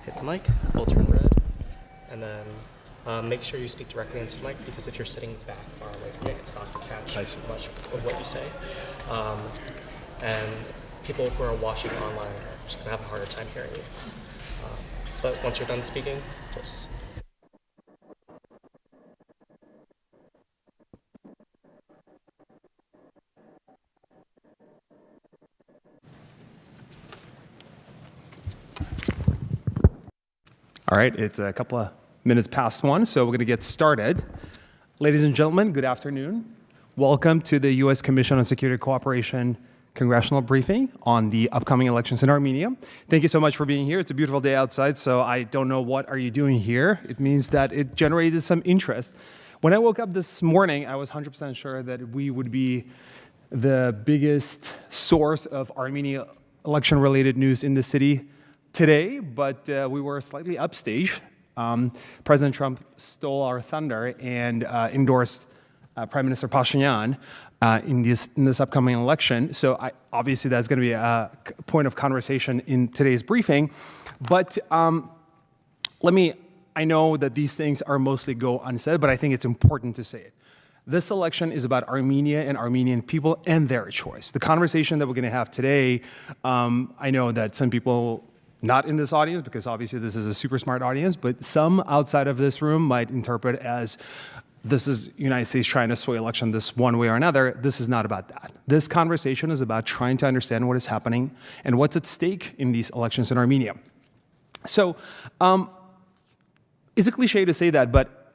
hit the mic, it'll turn red, and then make sure you speak directly into the mic, because if you're sitting back far away from it, it's not going to catch much of what you say. And people who are watching online are just going to have a harder time hearing you. But once you're done speaking, just... All right, it's a couple of minutes past 1, so we're going to get started. Ladies and gentlemen, good afternoon. Welcome to the U.S. Commission on Security Cooperation Congressional Briefing on the upcoming elections in Armenia. Thank you so much for being here. It's a beautiful day outside, so I don't know what are you doing here. It means that it generated some interest. When I woke up this morning, I was 100% sure that we would be the biggest source of Armenia election-related news in the city today, but we were slightly upstage. President Trump stole our thunder and endorsed Prime Minister Pashinyan in this upcoming election. So obviously that's going to be a point of conversation in today's briefing. But I know that these things are mostly go unsaid, but I think it's important to say it. This election is about Armenia and Armenian people and their choice. The conversation that we're going to have today, I know that some people not in this audience, because obviously this is a super smart audience, but some outside of this room might interpret as this is United States trying to sway election this one way or another. This is not about that. This conversation is about trying to understand what is happening and what's at stake in these elections in Armenia. So it's a cliche to say that, but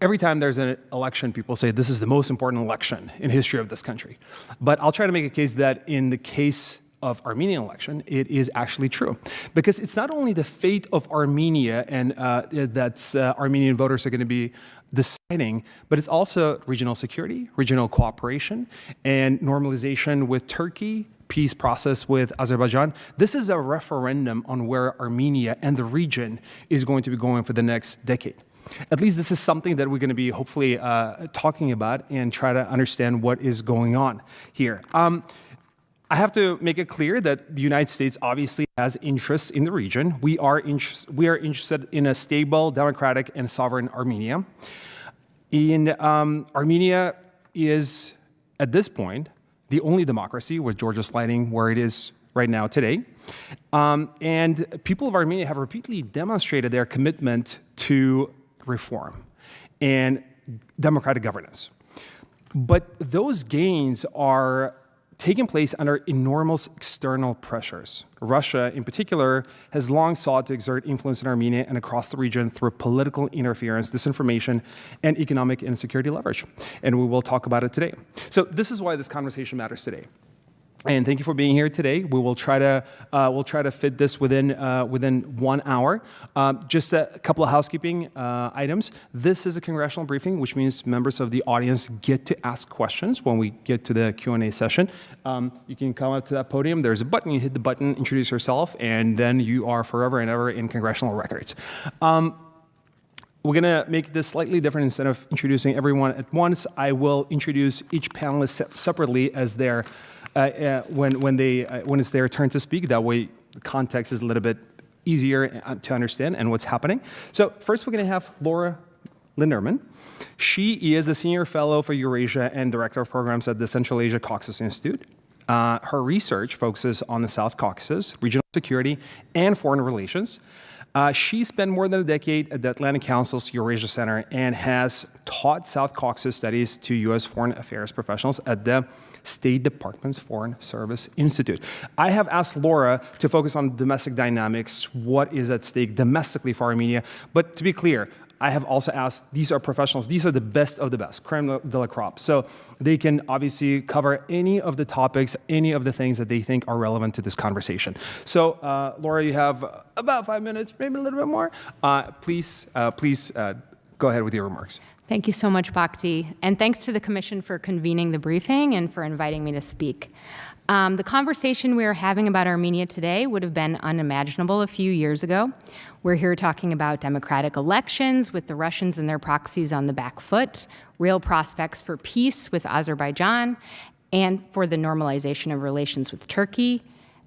every time there's an election, people say this is the most important election in history of this country. But I'll try to make a case that in the case of Armenian election, it is actually true. Because it's not only the fate of Armenia and that Armenian voters are going to be deciding, but it's also regional security, regional cooperation, and normalization with Turkey, peace process with Azerbaijan. This is a referendum on where Armenia and the region is going to be going for the next decade. At least this is something that we're going to be hopefully talking about and try to understand what is going on here. I have to make it clear that the United States obviously has interests in the region. We are interested in a stable, democratic, and sovereign Armenia. Armenia is, at this point, the only democracy, with Georgia sliding where it is right now today. And people of Armenia have repeatedly demonstrated their commitment to reform and democratic governance. But those gains are taking place under enormous external pressures. Russia, in particular, has long sought to exert influence in Armenia and across the region through political interference, disinformation, and economic and security leverage. And we will talk about it today. So this is why this conversation matters today. And thank you for being here today. We will try to fit this within 1 hour. Just a couple of housekeeping items. This is a congressional briefing, which means members of the audience get to ask questions when we get to the Q&A session. You can come up to that podium. There's a button. You hit the button, introduce yourself, and then you are forever and ever in congressional records. We're going to make this slightly different. Instead of introducing everyone at once, I will introduce each panelist separately as their when it's their turn to speak. That way, the context is a little bit easier to understand and what's happening. So first, we're going to have Laura Linderman. She is a senior fellow for Eurasia and director of programs at the Central Asia-Caucasus Institute. Her research focuses on the South Caucasus, regional security, and foreign relations. She spent more than a decade at the Atlantic Council's Eurasia Center and has taught South Caucasus studies to U.S. foreign affairs professionals at the State Department's Foreign Service Institute. I have asked Laura to focus on domestic dynamics, what is at stake domestically for Armenia. But to be clear, I have also asked, these are professionals, these are the best of the best, creme de la crop. So they can obviously cover any of the topics, any of the things that they think are relevant to this conversation. So Laura, you have about 5 minutes, maybe a little bit more. Please go ahead with your remarks. Thank you so much, Bhakti. And thanks to the Commission for convening the briefing and for inviting me to speak. The conversation we are having about Armenia today would have been unimaginable a few years ago. We're here talking about democratic elections with the Russians and their proxies on the back foot, real prospects for peace with Azerbaijan, and for the normalization of relations with Turkey,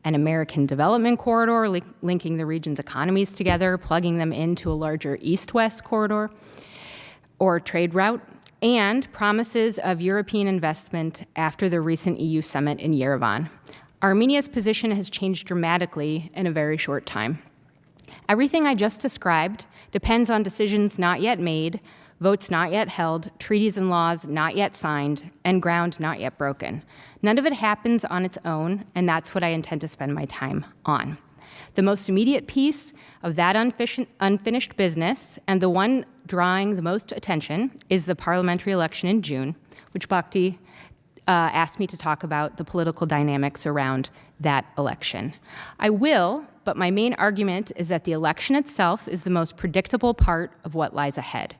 an American development corridor linking the region's economies together, plugging them into a larger east-west corridor or trade route, and promises of European investment after the recent EU summit in Yerevan. Armenia's position has changed dramatically in a very short time. Everything I just described depends on decisions not yet made, votes not yet held, treaties and laws not yet signed, and ground not yet broken. None of it happens on its own, and that's what I intend to spend my time on. The most immediate piece of that unfinished business, and the one drawing the most attention, is the parliamentary election in June, which Bhakti asked me to talk about the political dynamics around that election. I will, but my main argument is that the election itself is the most predictable part of what lies ahead,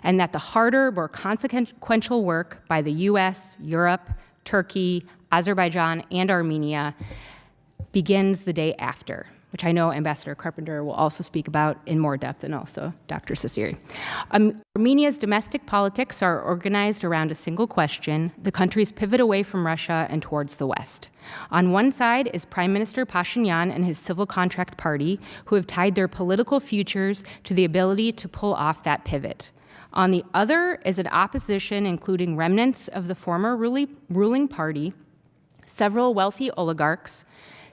and that the harder, more consequential work by the US, Europe, Turkey, Azerbaijan, and Armenia begins the day after, which I know Ambassador Carpenter will also speak about in more depth, and also Dr. Sassiri. Armenia's domestic politics are organized around a single question: the country's pivot away from Russia and towards the West. On one side is Prime Minister Pashinyan and his civil contract party, who have tied their political futures to the ability to pull off that pivot. On the other is an opposition including remnants of the former ruling party, several wealthy oligarchs,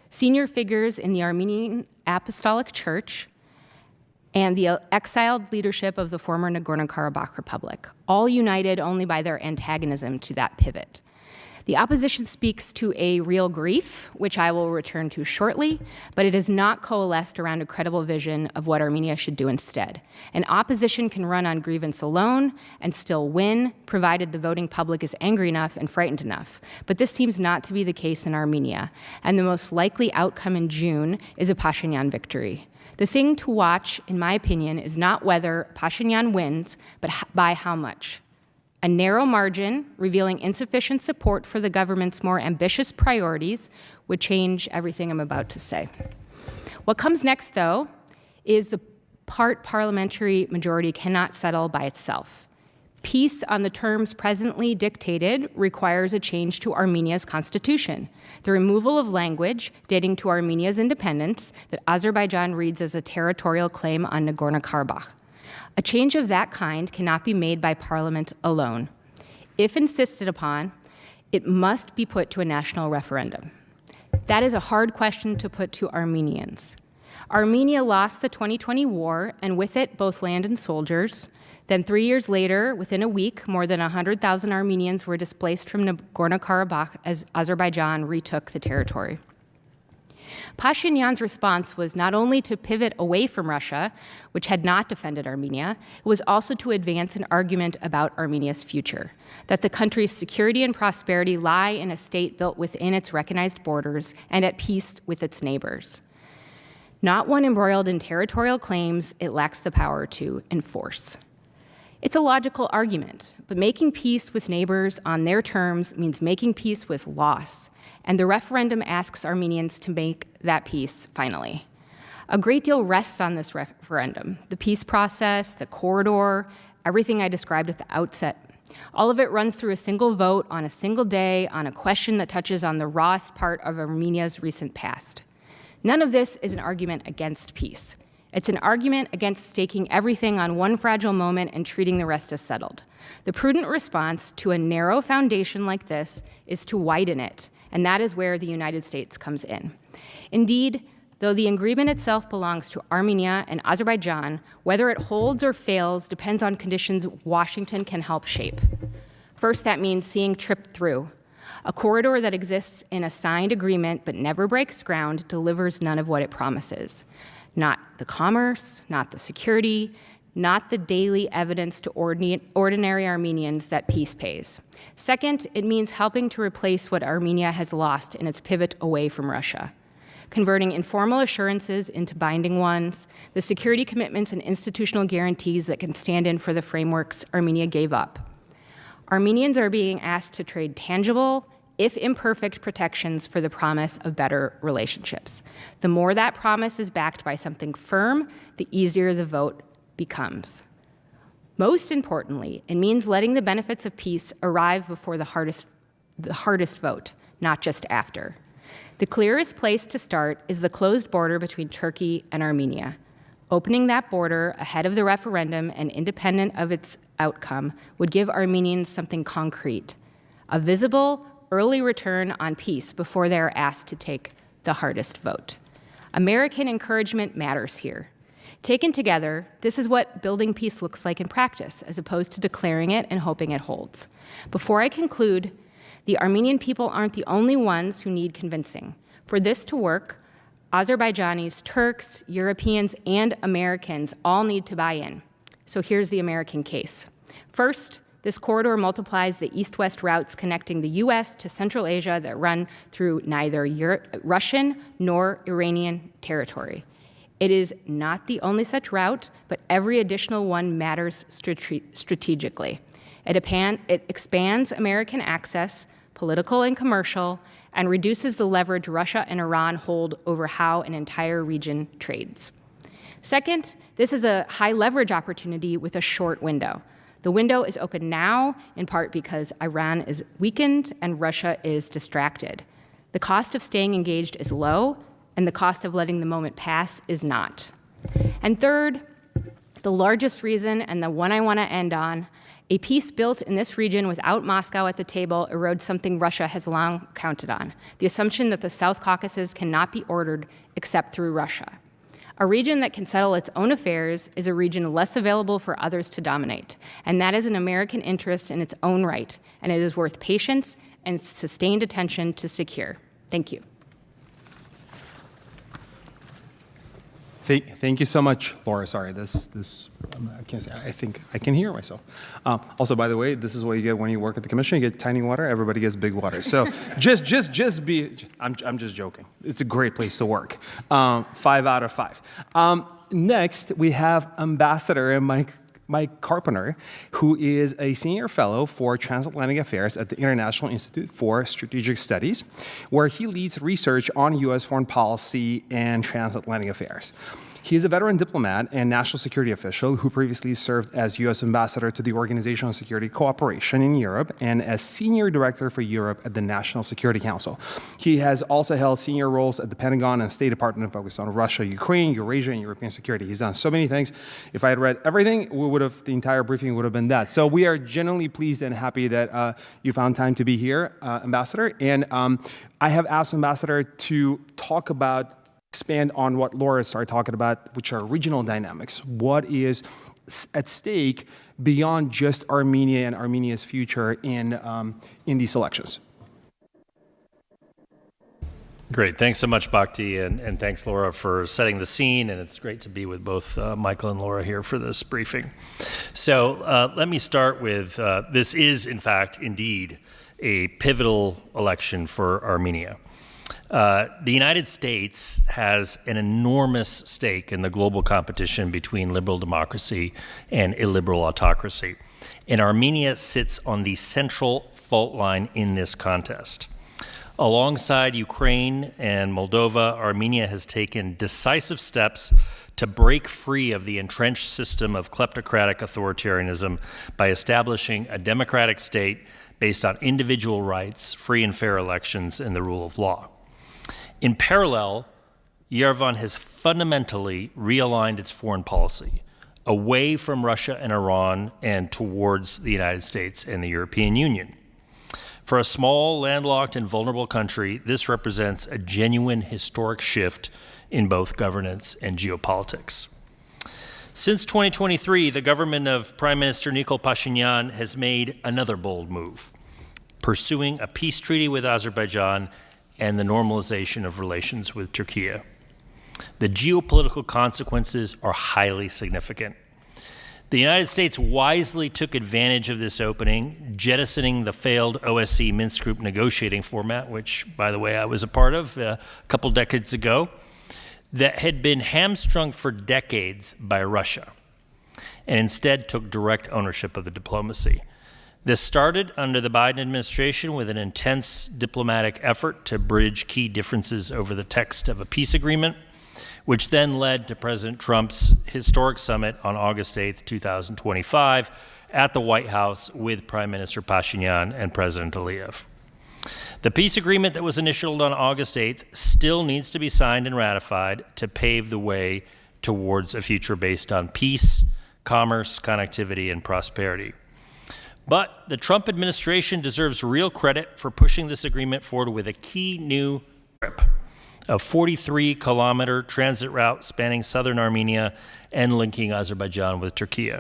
senior figures in the Armenian Apostolic Church, and the exiled leadership of the former Nagorno-Karabakh Republic, all united only by their antagonism to that pivot. The opposition speaks to a real grief, which I will return to shortly, but it has not coalesced around a credible vision of what Armenia should do instead. An opposition can run on grievance alone and still win, provided the voting public is angry enough and frightened enough. But this seems not to be the case in Armenia, and the most likely outcome in June is a Pashinyan victory. The thing to watch, in my opinion, is not whether Pashinyan wins, but by how much. A narrow margin, revealing insufficient support for the government's more ambitious priorities, would change everything I'm about to say. What comes next, though, is the part parliamentary majority cannot settle by itself. Peace on the terms presently dictated requires a change to Armenia's constitution, the removal of language dating to Armenia's independence that Azerbaijan reads as a territorial claim on Nagorno-Karabakh. A change of that kind cannot be made by Parliament alone. If insisted upon, it must be put to a national referendum. That is a hard question to put to Armenians. Armenia lost the 2020 war, and with it, both land and soldiers. Then 3 years later, within a week, more than 100,000 Armenians were displaced from Nagorno-Karabakh as Azerbaijan retook the territory. Pashinyan's response was not only to pivot away from Russia, which had not defended Armenia, it was also to advance an argument about Armenia's future, that the country's security and prosperity lie in a state built within its recognized borders and at peace with its neighbors. Not one embroiled in territorial claims it lacks the power to enforce. It's a logical argument, but making peace with neighbors on their terms means making peace with loss, and the referendum asks Armenians to make that peace finally. A great deal rests on this referendum: the peace process, the corridor, everything I described at the outset. All of it runs through a single vote on a single day on a question that touches on the rawest part of Armenia's recent past. None of this is an argument against peace. It's an argument against staking everything on one fragile moment and treating the rest as settled. The prudent response to a narrow foundation like this is to widen it, and that is where the United States comes in. Indeed, though the agreement itself belongs to Armenia and Azerbaijan, whether it holds or fails depends on conditions Washington can help shape. First, that means seeing tripped through. A corridor that exists in a signed agreement but never breaks ground delivers none of what it promises. Not the commerce, not the security, not the daily evidence to ordinary Armenians that peace pays. Second, it means helping to replace what Armenia has lost in its pivot away from Russia, converting informal assurances into binding ones, the security commitments and institutional guarantees that can stand in for the frameworks Armenia gave up. Armenians are being asked to trade tangible, if imperfect, protections for the promise of better relationships. The more that promise is backed by something firm, the easier the vote becomes. Most importantly, it means letting the benefits of peace arrive before the hardest vote, not just after. The clearest place to start is the closed border between Turkey and Armenia. Opening that border ahead of the referendum and independent of its outcome would give Armenians something concrete, a visible, early return on peace before they are asked to take the hardest vote. American encouragement matters here. Taken together, this is what building peace looks like in practice, as opposed to declaring it and hoping it holds. Before I conclude, the Armenian people aren't the only ones who need convincing. For this to work, Azerbaijanis, Turks, Europeans, and Americans all need to buy in. So here's the American case. First, this corridor multiplies the east-west routes connecting the U.S. to Central Asia that run through neither Russian nor Iranian territory. It is not the only such route, but every additional one matters strategically. It expands American access, political and commercial, and reduces the leverage Russia and Iran hold over how an entire region trades. Second, this is a high leverage opportunity with a short window. The window is open now, in part because Iran is weakened and Russia is distracted. The cost of staying engaged is low, and the cost of letting the moment pass is not. And third, the largest reason, and the one I want to end on, a peace built in this region without Moscow at the table erodes something Russia has long counted on, the assumption that the South Caucasus cannot be ordered except through Russia. A region that can settle its own affairs is a region less available for others to dominate, and that is an American interest in its own right, and it is worth patience and sustained attention to secure. Thank you. Thank you so much, Laura. Sorry, I can't say. I think I can hear myself. Also, by the way, this is what you get when you work at the commission. You get tiny water. Everybody gets big water. So just be. I'm just joking. It's a great place to work. 5 out of 5. Next, we have Ambassador Mike Carpenter, who is a senior fellow for transatlantic affairs at the International Institute for Strategic Studies, where he leads research on U.S. foreign policy and transatlantic affairs. He is a veteran diplomat and national security official who previously served as U.S. ambassador to the Organization of Security Cooperation in Europe and as senior director for Europe at the National Security Council. He has also held senior roles at the Pentagon and State Department focused on Russia, Ukraine, Eurasia, and European security. He's done so many things. If I had read everything, the entire briefing would have been that. So we are genuinely pleased and happy that you found time to be here, Ambassador. And I have asked Ambassador to expand on what Laura started talking about, which are regional dynamics. What is at stake beyond just Armenia and Armenia's future in these elections? Great. Thanks so much, Bhakti, and thanks, Laura, for setting the scene. And it's great to be with both Michael and Laura here for this briefing. So let me start with this is, in fact, indeed, a pivotal election for Armenia. The United States has an enormous stake in the global competition between liberal democracy and illiberal autocracy. And Armenia sits on the central fault line in this contest. Alongside Ukraine and Moldova, Armenia has taken decisive steps to break free of the entrenched system of kleptocratic authoritarianism by establishing a democratic state based on individual rights, free and fair elections, and the rule of law. In parallel, Yerevan has fundamentally realigned its foreign policy away from Russia and Iran and towards the United States and the European Union. For a small, landlocked, and vulnerable country, this represents a genuine historic shift in both governance and geopolitics. Since 2023, the government of Prime Minister Nikol Pashinyan has made another bold move, pursuing a peace treaty with Azerbaijan and the normalization of relations with Turkey. The geopolitical consequences are highly significant. The United States wisely took advantage of this opening, jettisoning the failed OSCE Minsk Group negotiating format, which, by the way, I was a part of a couple decades ago, that had been hamstrung for decades by Russia, and instead took direct ownership of the diplomacy. This started under the Biden administration with an intense diplomatic effort to bridge key differences over the text of a peace agreement, which then led to President Trump's historic summit on August 8th, 2025, at the White House with Prime Minister Pashinyan and President Aliyev. The peace agreement that was initialed on August 8th still needs to be signed and ratified to pave the way towards a future based on peace, commerce, connectivity, and prosperity. But the Trump administration deserves real credit for pushing this agreement forward with a key new trip, a 43-kilometer transit route spanning southern Armenia and linking Azerbaijan with Turkey.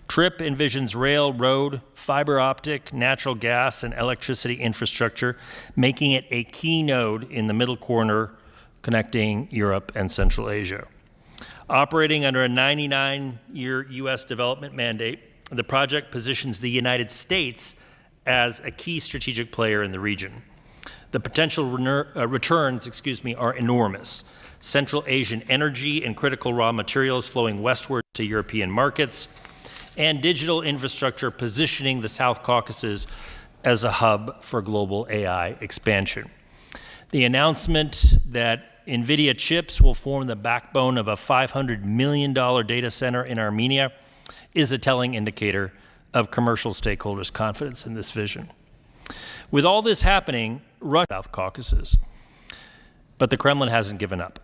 TRIP envisions rail, road, fiber optic, natural gas, and electricity infrastructure, making it a key node in the middle corner connecting Europe and Central Asia. Operating under a 99-year U.S. development mandate, the project positions the United States as a key strategic player in the region. The potential returns, are enormous. Central Asian energy and critical raw materials flowing westward to European markets, and digital infrastructure positioning the South Caucasus as a hub for global AI expansion. The announcement that NVIDIA chips will form the backbone of a $500 million data center in Armenia is a telling indicator of commercial stakeholders' confidence in this vision. With all this happening, Russia, South Caucasus, but the Kremlin hasn't given up.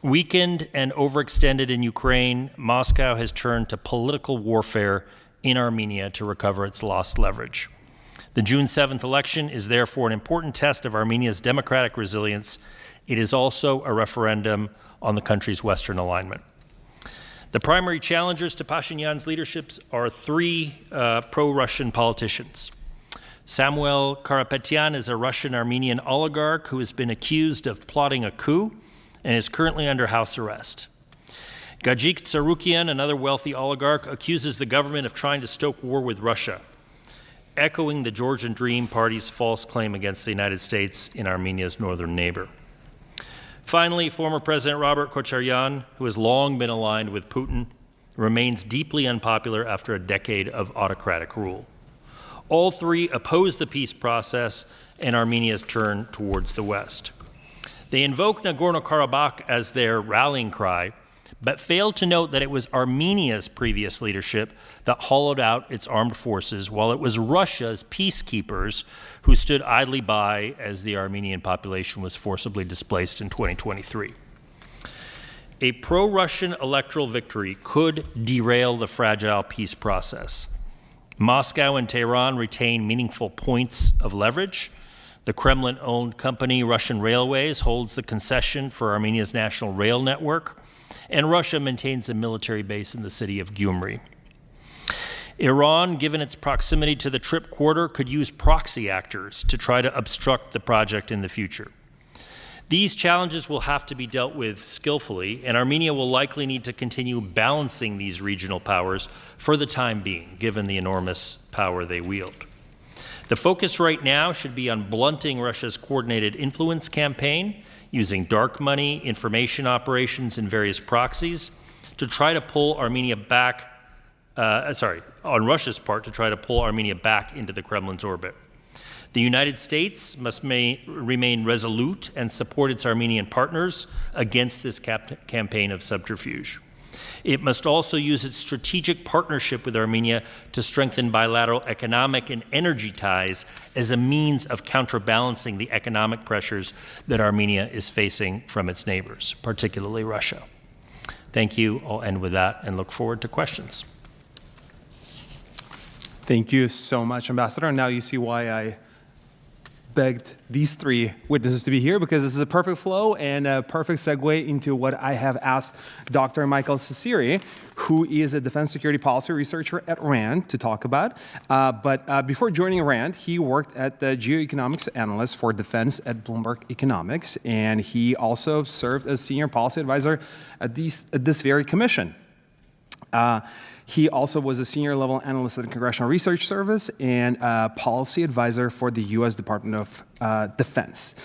Weakened and overextended in Ukraine, Moscow has turned to political warfare in Armenia to recover its lost leverage. The June 7th election is therefore an important test of Armenia's democratic resilience. It is also a referendum on the country's Western alignment. The primary challengers to Pashinyan's leadership are three pro-Russian politicians. Samuel Karapetyan is a Russian-Armenian oligarch who has been accused of plotting a coup and is currently under house arrest. Gajik Tsarukian, another wealthy oligarch, accuses the government of trying to stoke war with Russia, echoing the Georgian Dream Party's false claim against the United States in Armenia's northern neighbor. Finally, former President Robert Kocharyan, who has long been aligned with Putin, remains deeply unpopular after a decade of autocratic rule. All three oppose the peace process and Armenia's turn towards the West. They invoke Nagorno-Karabakh as their rallying cry, but failed to note that it was Armenia's previous leadership that hollowed out its armed forces, while it was Russia's peacekeepers who stood idly by as the Armenian population was forcibly displaced in 2023. A pro-Russian electoral victory could derail the fragile peace process. Moscow and Tehran retain meaningful points of leverage. The Kremlin-owned company Russian Railways holds the concession for Armenia's national rail network, and Russia maintains a military base in the city of Gyumri. Iran, given its proximity to the TRIP quarter, could use proxy actors to try to obstruct the project in the future. These challenges will have to be dealt with skillfully, and Armenia will likely need to continue balancing these regional powers for the time being, given the enormous power they wield. The focus right now should be on blunting Russia's coordinated influence campaign, using dark money, information operations, and various proxies to try to pull Armenia back, on Russia's part, to try to pull Armenia back into the Kremlin's orbit. The United States must remain resolute and support its Armenian partners against this campaign of subterfuge. It must also use its strategic partnership with Armenia to strengthen bilateral economic and energy ties as a means of counterbalancing the economic pressures that Armenia is facing from its neighbors, particularly Russia. Thank you. I'll end with that and look forward to questions. Thank you so much, Ambassador. And now you see why I begged these three witnesses to be here, because this is a perfect flow and a perfect segue into what I have asked Dr. Michael Cecere, who is a defense security policy researcher at RAND, to talk about. But before joining RAND, he worked at the geoeconomics analyst for defense at Bloomberg Economics, and he also served as senior policy advisor at this very commission. He also was a senior level analyst at the Congressional Research Service and a policy advisor for the U.S. Department of Defense.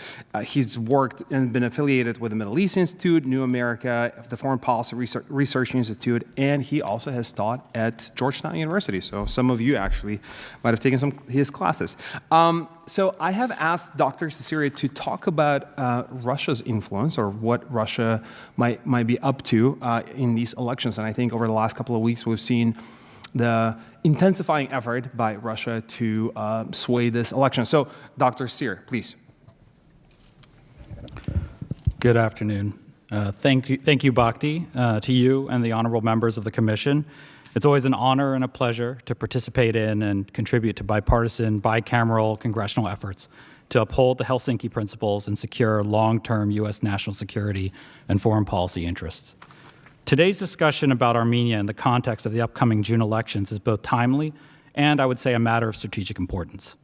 He's worked and been affiliated with the Middle East Institute, New America, the Foreign Policy Research Institute, and he also has taught at Georgetown University. So some of you actually might have taken some of his classes. So I have asked Dr. Cecere to talk about Russia's influence, or what Russia might be up to in these elections. And I think over the last couple of weeks, we've seen the intensifying effort by Russia to sway this election. So, Dr. Sear, please. Good afternoon. Thank you, Bhakti, to you and the honorable members of the Commission. It's always an honor and a pleasure to participate in and contribute to bipartisan, bicameral congressional efforts to uphold the Helsinki Principles and secure long-term U.S. national security and foreign policy interests. Today's discussion about Armenia in the context of the upcoming June elections is both timely and, I would say, a matter of strategic importance.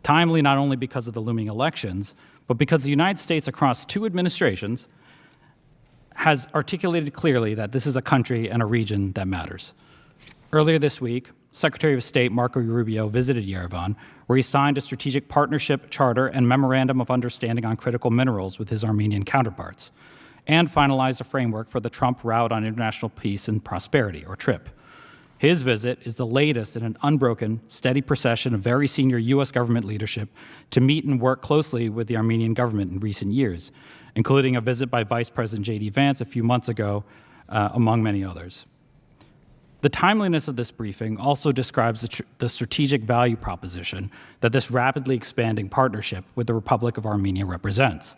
Timely not only because of the looming elections, but because the United States across two administrations has articulated clearly that this is a country and a region that matters. Earlier this week, Secretary of State Marco Rubio visited Yerevan, where he signed a strategic partnership charter and memorandum of understanding on critical minerals with his Armenian counterparts, and finalized a framework for the Trump Route on International Peace and Prosperity, or TRIP. His visit is the latest in an unbroken, steady procession of very senior U.S. government leadership to meet and work closely with the Armenian government in recent years, including a visit by Vice President J.D. Vance a few months ago, among many others. The timeliness of this briefing also describes the strategic value proposition that this rapidly expanding partnership with the Republic of Armenia represents.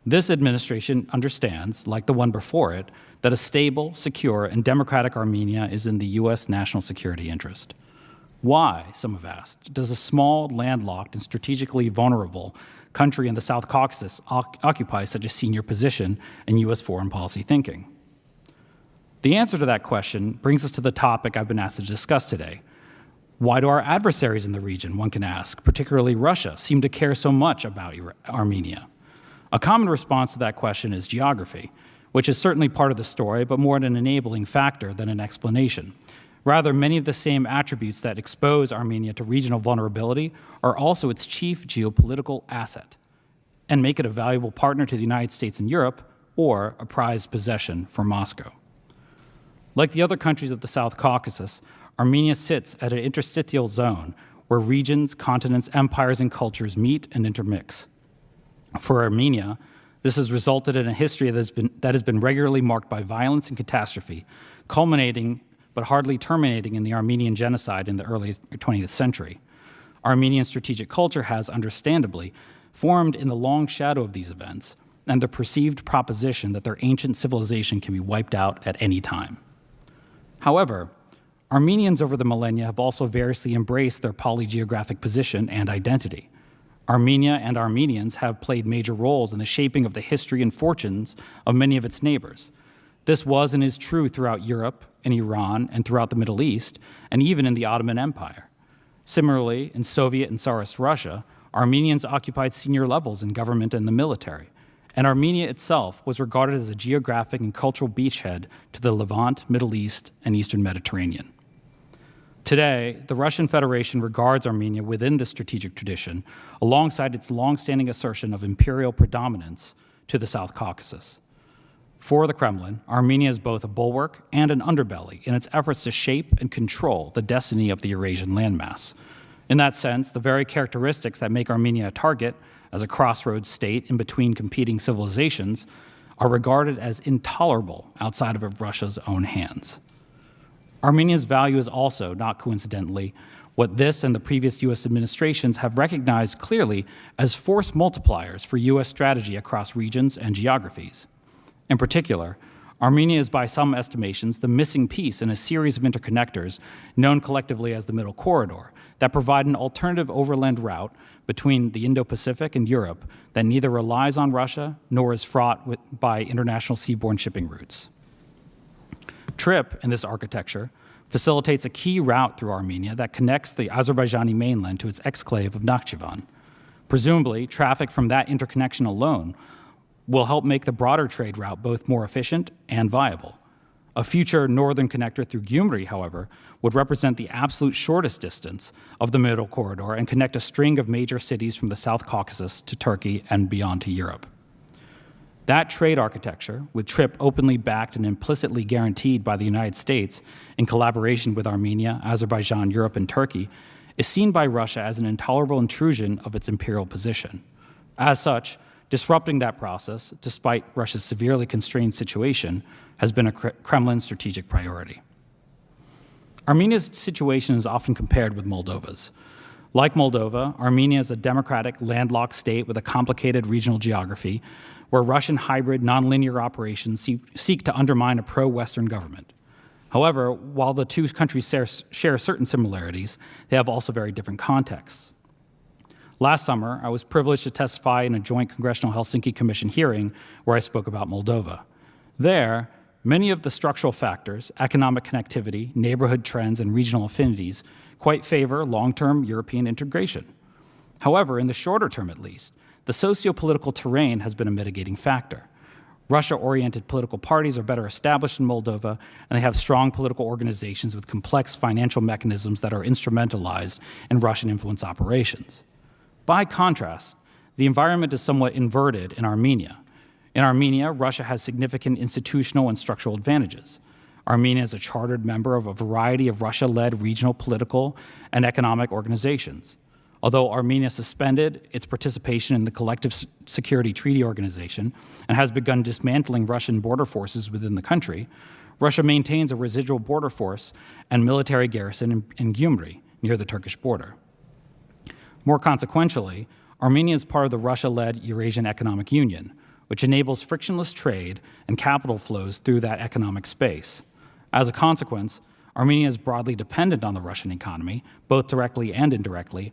This administration understands, like the one before it, that a stable, secure, and democratic Armenia is in the U.S. national security interest. Why, some have asked, does a small, landlocked, and strategically vulnerable country in the South Caucasus occupy such a senior position in U.S. foreign policy thinking? The answer to that question brings us to the topic I've been asked to discuss today. Why do our adversaries in the region, one can ask, particularly Russia, seem to care so much about Armenia? A common response to that question is geography, which is certainly part of the story, but more an enabling factor than an explanation. Rather, many of the same attributes that expose Armenia to regional vulnerability are also its chief geopolitical asset and make it a valuable partner to the United States and Europe, or a prized possession for Moscow. Like the other countries of the South Caucasus, Armenia sits at an interstitial zone where regions, continents, empires, and cultures meet and intermix. For Armenia, this has resulted in a history that has been regularly marked by violence and catastrophe, culminating but hardly terminating in the Armenian genocide in the early 20th century. Armenian strategic culture has, understandably, formed in the long shadow of these events and the perceived proposition that their ancient civilization can be wiped out at any time. However, Armenians over the millennia have also variously embraced their polygeographic position and identity. Armenia and Armenians have played major roles in the shaping of the history and fortunes of many of its neighbors. This was and is true throughout Europe and Iran and throughout the Middle East, and even in the Ottoman Empire. Similarly, in Soviet and Tsarist Russia, Armenians occupied senior levels in government and the military, and Armenia itself was regarded as a geographic and cultural beachhead to the Levant, Middle East, and Eastern Mediterranean. Today, the Russian Federation regards Armenia within this strategic tradition, alongside its long-standing assertion of imperial predominance to the South Caucasus. For the Kremlin, Armenia is both a bulwark and an underbelly in its efforts to shape and control the destiny of the Eurasian landmass. In that sense, the very characteristics that make Armenia a target as a crossroads state in between competing civilizations are regarded as intolerable outside of Russia's own hands. Armenia's value is also, not coincidentally, what this and the previous U.S. administrations have recognized clearly as force multipliers for U.S. strategy across regions and geographies. In particular, Armenia is, by some estimations, the missing piece in a series of interconnectors known collectively as the Middle Corridor that provide an alternative overland route between the Indo-Pacific and Europe that neither relies on Russia nor is fraught by international seaborne shipping routes. TRIP, in this architecture, facilitates a key route through Armenia that connects the Azerbaijani mainland to its exclave of Nakhchivan. Presumably, traffic from that interconnection alone will help make the broader trade route both more efficient and viable. A future northern connector through Gyumri, however, would represent the absolute shortest distance of the Middle Corridor and connect a string of major cities from the South Caucasus to Turkey and beyond to Europe. That trade architecture, with TRIP openly backed and implicitly guaranteed by the United States in collaboration with Armenia, Azerbaijan, Europe, and Turkey, is seen by Russia as an intolerable intrusion of its imperial position. As such, disrupting that process, despite Russia's severely constrained situation, has been a Kremlin strategic priority. Armenia's situation is often compared with Moldova's. Like Moldova, Armenia is a democratic, landlocked state with a complicated regional geography where Russian hybrid nonlinear operations seek to undermine a pro-Western government. However, while the two countries share certain similarities, they have also very different contexts. Last summer, I was privileged to testify in a joint Congressional Helsinki Commission hearing where I spoke about Moldova. There, many of the structural factors, economic connectivity, neighborhood trends, and regional affinities quite favor long-term European integration. However, in the shorter term at least, the socio-political terrain has been a mitigating factor. Russia-oriented political parties are better established in Moldova, and they have strong political organizations with complex financial mechanisms that are instrumentalized in Russian influence operations. By contrast, the environment is somewhat inverted in Armenia. In Armenia, Russia has significant institutional and structural advantages. Armenia is a chartered member of a variety of Russia-led regional political and economic organizations. Although Armenia suspended its participation in the Collective Security Treaty Organization and has begun dismantling Russian border forces within the country, Russia maintains a residual border force and military garrison in Gyumri, near the Turkish border. More consequentially, Armenia is part of the Russia-led Eurasian Economic Union, which enables frictionless trade and capital flows through that economic space. As a consequence, Armenia is broadly dependent on the Russian economy, both directly and indirectly,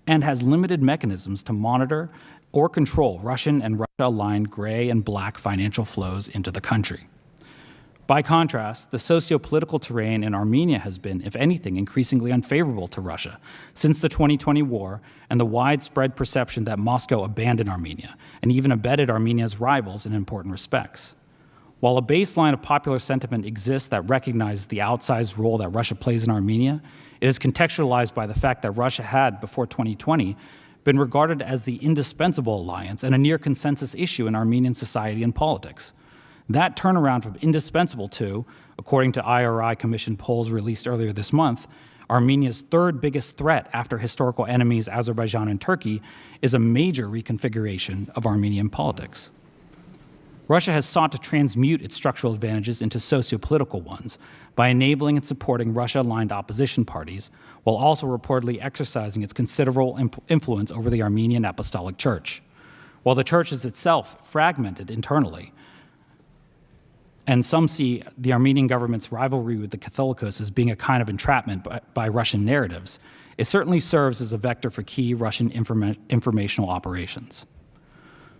and has limited mechanisms to monitor or control Russian and Russia-aligned gray and black financial flows into the country. By contrast, the socio-political terrain in Armenia has been, if anything, increasingly unfavorable to Russia since the 2020 war and the widespread perception that Moscow abandoned Armenia and even abetted Armenia's rivals in important respects. While a baseline of popular sentiment exists that recognizes the outsized role that Russia plays in Armenia, it is contextualized by the fact that Russia had, before 2020, been regarded as the indispensable alliance and a near consensus issue in Armenian society and politics. That turnaround from indispensable to, according to IRI Commission polls released earlier this month, Armenia's third biggest threat after historical enemies Azerbaijan and Turkey, is a major reconfiguration of Armenian politics. Russia has sought to transmute its structural advantages into socio-political ones by enabling and supporting Russia-aligned opposition parties, while also reportedly exercising its considerable influence over the Armenian Apostolic Church. While the church is itself fragmented internally, and some see the Armenian government's rivalry with the Catholicos as being a kind of entrapment by Russian narratives, it certainly serves as a vector for key Russian informational operations.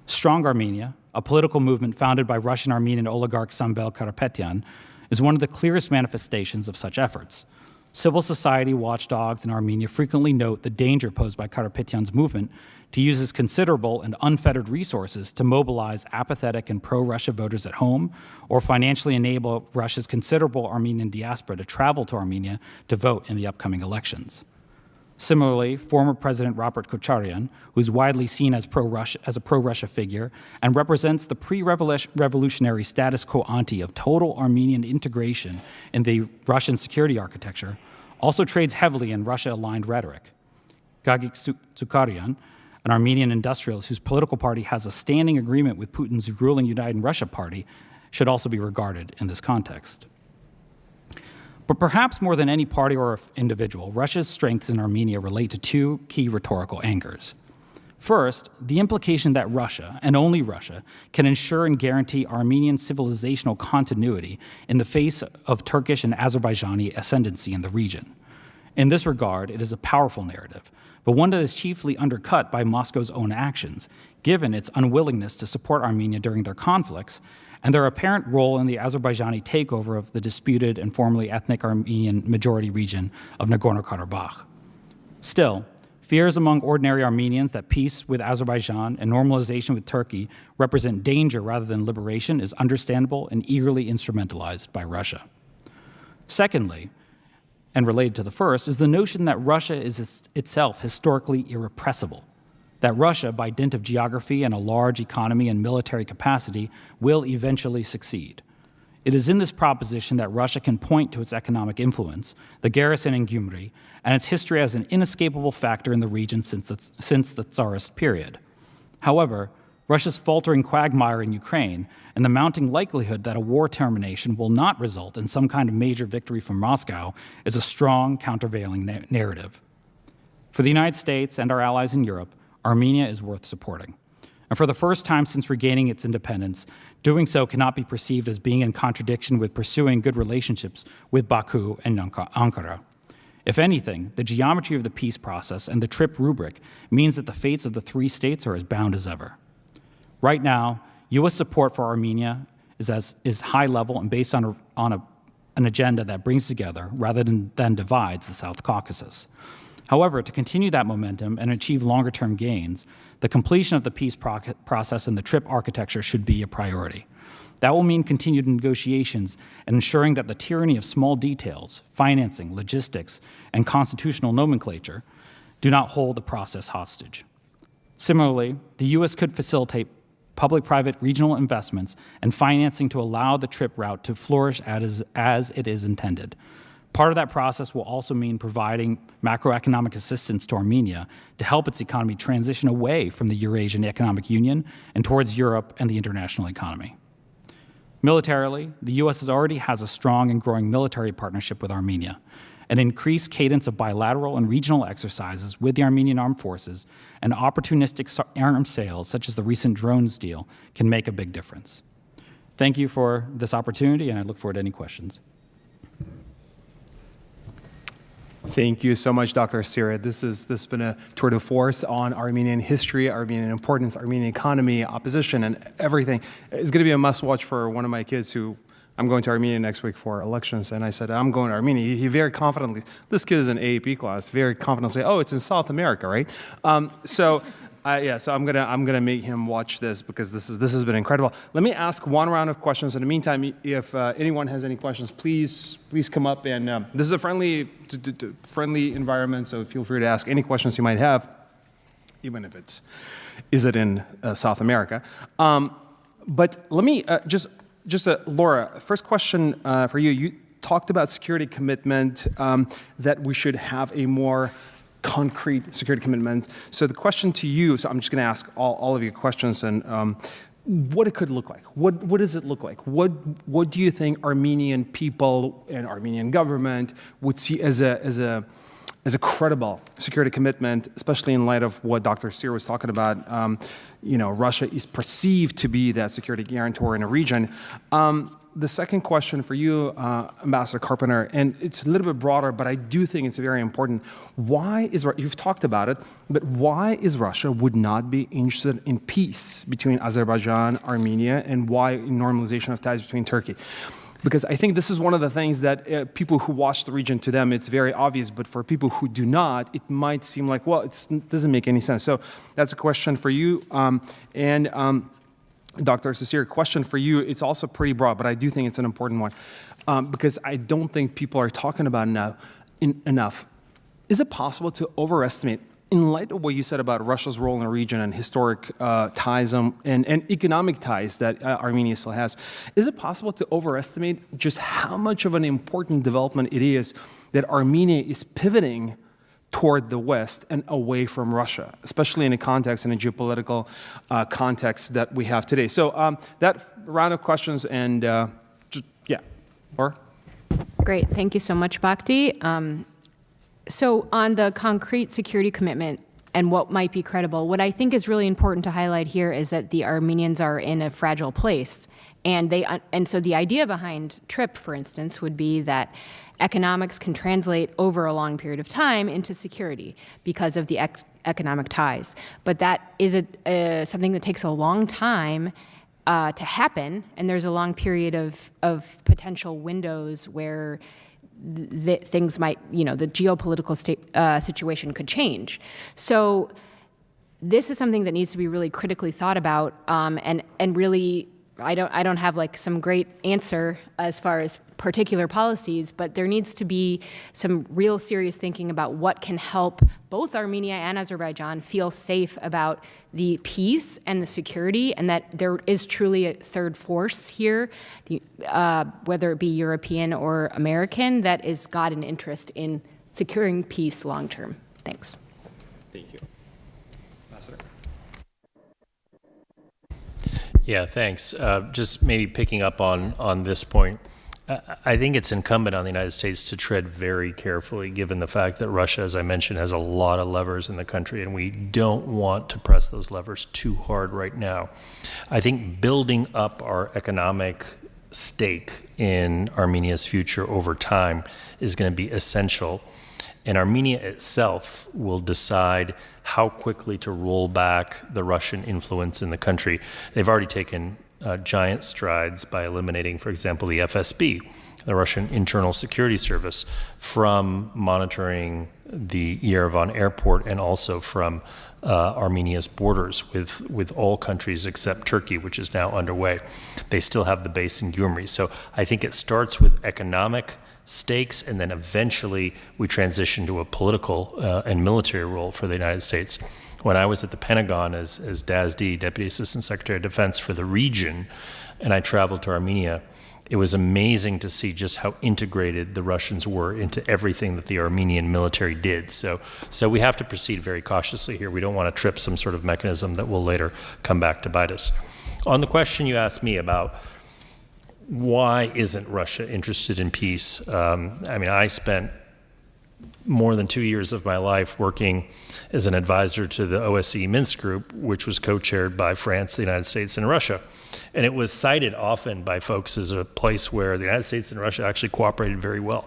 Strong Armenia, a political movement founded by Russian-Armenian oligarch Samvel Karapetyan, is one of the clearest manifestations of such efforts. Civil society watchdogs in Armenia frequently note the danger posed by Karapetyan's movement to use his considerable and unfettered resources to mobilize apathetic and pro-Russia voters at home, or financially enable Russia's considerable Armenian diaspora to travel to Armenia to vote in the upcoming elections. Similarly, former President Robert Kocharyan, who is widely seen as a pro-Russia figure and represents the pre-revolutionary status quo ante of total Armenian integration in the Russian security architecture, also trades heavily in Russia-aligned rhetoric. Gagik Tsukaryan, an Armenian industrialist whose political party has a standing agreement with Putin's ruling United Russia party, should also be regarded in this context. But perhaps more than any party or individual, Russia's strengths in Armenia relate to two key rhetorical anchors. First, the implication that Russia, and only Russia, can ensure and guarantee Armenian civilizational continuity in the face of Turkish and Azerbaijani ascendancy in the region. In this regard, it is a powerful narrative, but one that is chiefly undercut by Moscow's own actions, given its unwillingness to support Armenia during their conflicts and their apparent role in the Azerbaijani takeover of the disputed and formerly ethnic Armenian majority region of Nagorno-Karabakh. Still, fears among ordinary Armenians that peace with Azerbaijan and normalization with Turkey represent danger rather than liberation is understandable and eagerly instrumentalized by Russia. Secondly, and related to the first, is the notion that Russia is itself historically irrepressible, that Russia, by dint of geography and a large economy and military capacity, will eventually succeed. It is in this proposition that Russia can point to its economic influence, the garrison in Gyumri, and its history as an inescapable factor in the region since the Tsarist period. However, Russia's faltering quagmire in Ukraine, and the mounting likelihood that a war termination will not result in some kind of major victory from Moscow is a strong countervailing narrative. For the United States and our allies in Europe, Armenia is worth supporting. And for the first time since regaining its independence, doing so cannot be perceived as being in contradiction with pursuing good relationships with Baku and Ankara. If anything, the geometry of the peace process and the TRIP rubric means that the fates of the three states are as bound as ever. Right now, U.S. support for Armenia is high level and based on an agenda that brings together rather than divides the South Caucasus. However, to continue that momentum and achieve longer-term gains, the completion of the peace process and the TRIP architecture should be a priority. That will mean continued negotiations and ensuring that the tyranny of small details, financing, logistics, and constitutional nomenclature do not hold the process hostage. Similarly, the U.S. could facilitate public-private regional investments and financing to allow the TRIP route to flourish as it is intended. Part of that process will also mean providing macroeconomic assistance to Armenia to help its economy transition away from the Eurasian Economic Union and towards Europe and the international economy. Militarily, the U.S. already has a strong and growing military partnership with Armenia. An increased cadence of bilateral and regional exercises with the Armenian Armed Forces and opportunistic arms sales, such as the recent drones deal, can make a big difference. Thank you for this opportunity, and I look forward to any questions. Thank you so much, Dr. Asira. This has been a tour de force on Armenian history, Armenian importance, Armenian economy, opposition, and everything. It's going to be a must-watch for one of my kids who I'm going to Armenia next week for elections, and I said, I'm going to Armenia. He very confidently, this kid is in AAP class, very confidently say, oh, it's in South America, right? So I'm gonna make him watch this because this has been incredible. Let me ask one round of questions. In the meantime, if anyone has any questions, please come up. And this is a friendly environment, so feel free to ask any questions you might have, even if is it in South America? But let me Laura, first question for you. You talked about security commitment, that we should have a more concrete security commitment. So the question to you, so I'm just going to ask all of you questions, and what it could look like. What does it look like? What do you think Armenian people and Armenian government would see as a credible security commitment, especially in light of what Dr. Sear was talking about? Russia is perceived to be that security guarantor in a region. The second question for you, Ambassador Carpenter, and it's a little bit broader, but I do think it's very important. You've talked about it, but why is Russia would not be interested in peace between Azerbaijan, Armenia, and why normalization of ties between Turkey? Because I think this is one of the things that people who watch the region, to them, it's very obvious, but for people who do not, it might seem like, well, it doesn't make any sense. So that's a question for you. Dr. Asir, question for you. It's also pretty broad, but I do think it's an important one because I don't think people are talking about enough. Is it possible to overestimate, in light of what you said about Russia's role in the region and historic ties and economic ties that Armenia still has, is it possible to overestimate just how much of an important development it is that Armenia is pivoting toward the West and away from Russia, especially in a context, in a geopolitical context that we have today? So that round of questions, and Laura? Great, thank you so much, Bhakti. So on the concrete security commitment and what might be credible, what I think is really important to highlight here is that the Armenians are in a fragile place. And so the idea behind TRIP, for instance, would be that economics can translate over a long period of time into security because of the economic ties. But that is something that takes a long time to happen, and there's a long period of potential windows where things might, the geopolitical situation could change. So this is something that needs to be really critically thought about, and really, I don't have like some great answer as far as particular policies, but there needs to be some real serious thinking about what can help both Armenia and Azerbaijan feel safe about the peace and the security, and that there is truly a third force here, whether it be European or American, that is got an interest in securing peace long term. Thanks. Thank you. Ambassador. Yeah, thanks. Just maybe picking up on this point, I think it's incumbent on the United States to tread very carefully, given the fact that Russia, as I mentioned, has a lot of levers in the country, and we don't want to press those levers too hard right now. I think building up our economic stake in Armenia's future over time is going to be essential. And Armenia itself will decide how quickly to roll back the Russian influence in the country. They've already taken giant strides by eliminating, for example, the FSB, the Russian Internal Security Service, from monitoring the Yerevan airport and also from Armenia's borders with all countries except Turkey, which is now underway. They still have the base in Gyumri. So I think it starts with economic stakes, and then eventually we transition to a political and military role for the United States. When I was at the Pentagon as DASD, Deputy Assistant Secretary of Defense for the region, and I traveled to Armenia, it was amazing to see just how integrated the Russians were into everything that the Armenian military did. So we have to proceed very cautiously here. We don't want to trip some sort of mechanism that will later come back to bite us. On the question you asked me about why isn't Russia interested in peace? I spent more than 2 years of my life working as an advisor to the OSCE Minsk Group, which was co-chaired by France, the United States, and Russia. And it was cited often by folks as a place where the United States and Russia actually cooperated very well.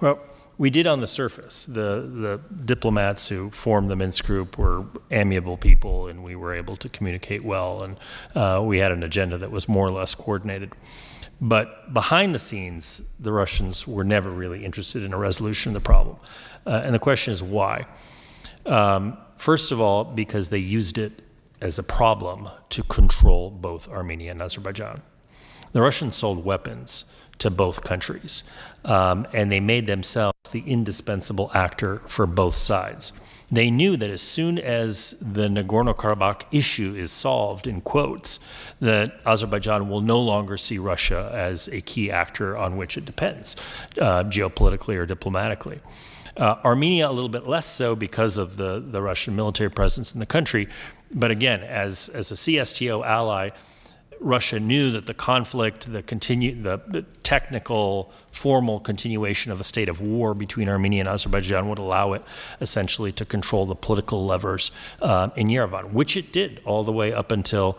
Well, we did on the surface. The diplomats who formed the Minsk Group were amiable people, and we were able to communicate well, and we had an agenda that was more or less coordinated. But behind the scenes, the Russians were never really interested in a resolution of the problem. And the question is why? First of all, because they used it as a problem to control both Armenia and Azerbaijan. The Russians sold weapons to both countries, and they made themselves the indispensable actor for both sides. They knew that as soon as the Nagorno-Karabakh issue is solved, in quotes, that Azerbaijan will no longer see Russia as a key actor on which it depends, geopolitically or diplomatically. Armenia, a little bit less so because of the Russian military presence in the country. But again, as a CSTO ally, Russia knew that the conflict, the technical, formal continuation of a state of war between Armenia and Azerbaijan would allow it essentially to control the political levers in Yerevan, which it did all the way up until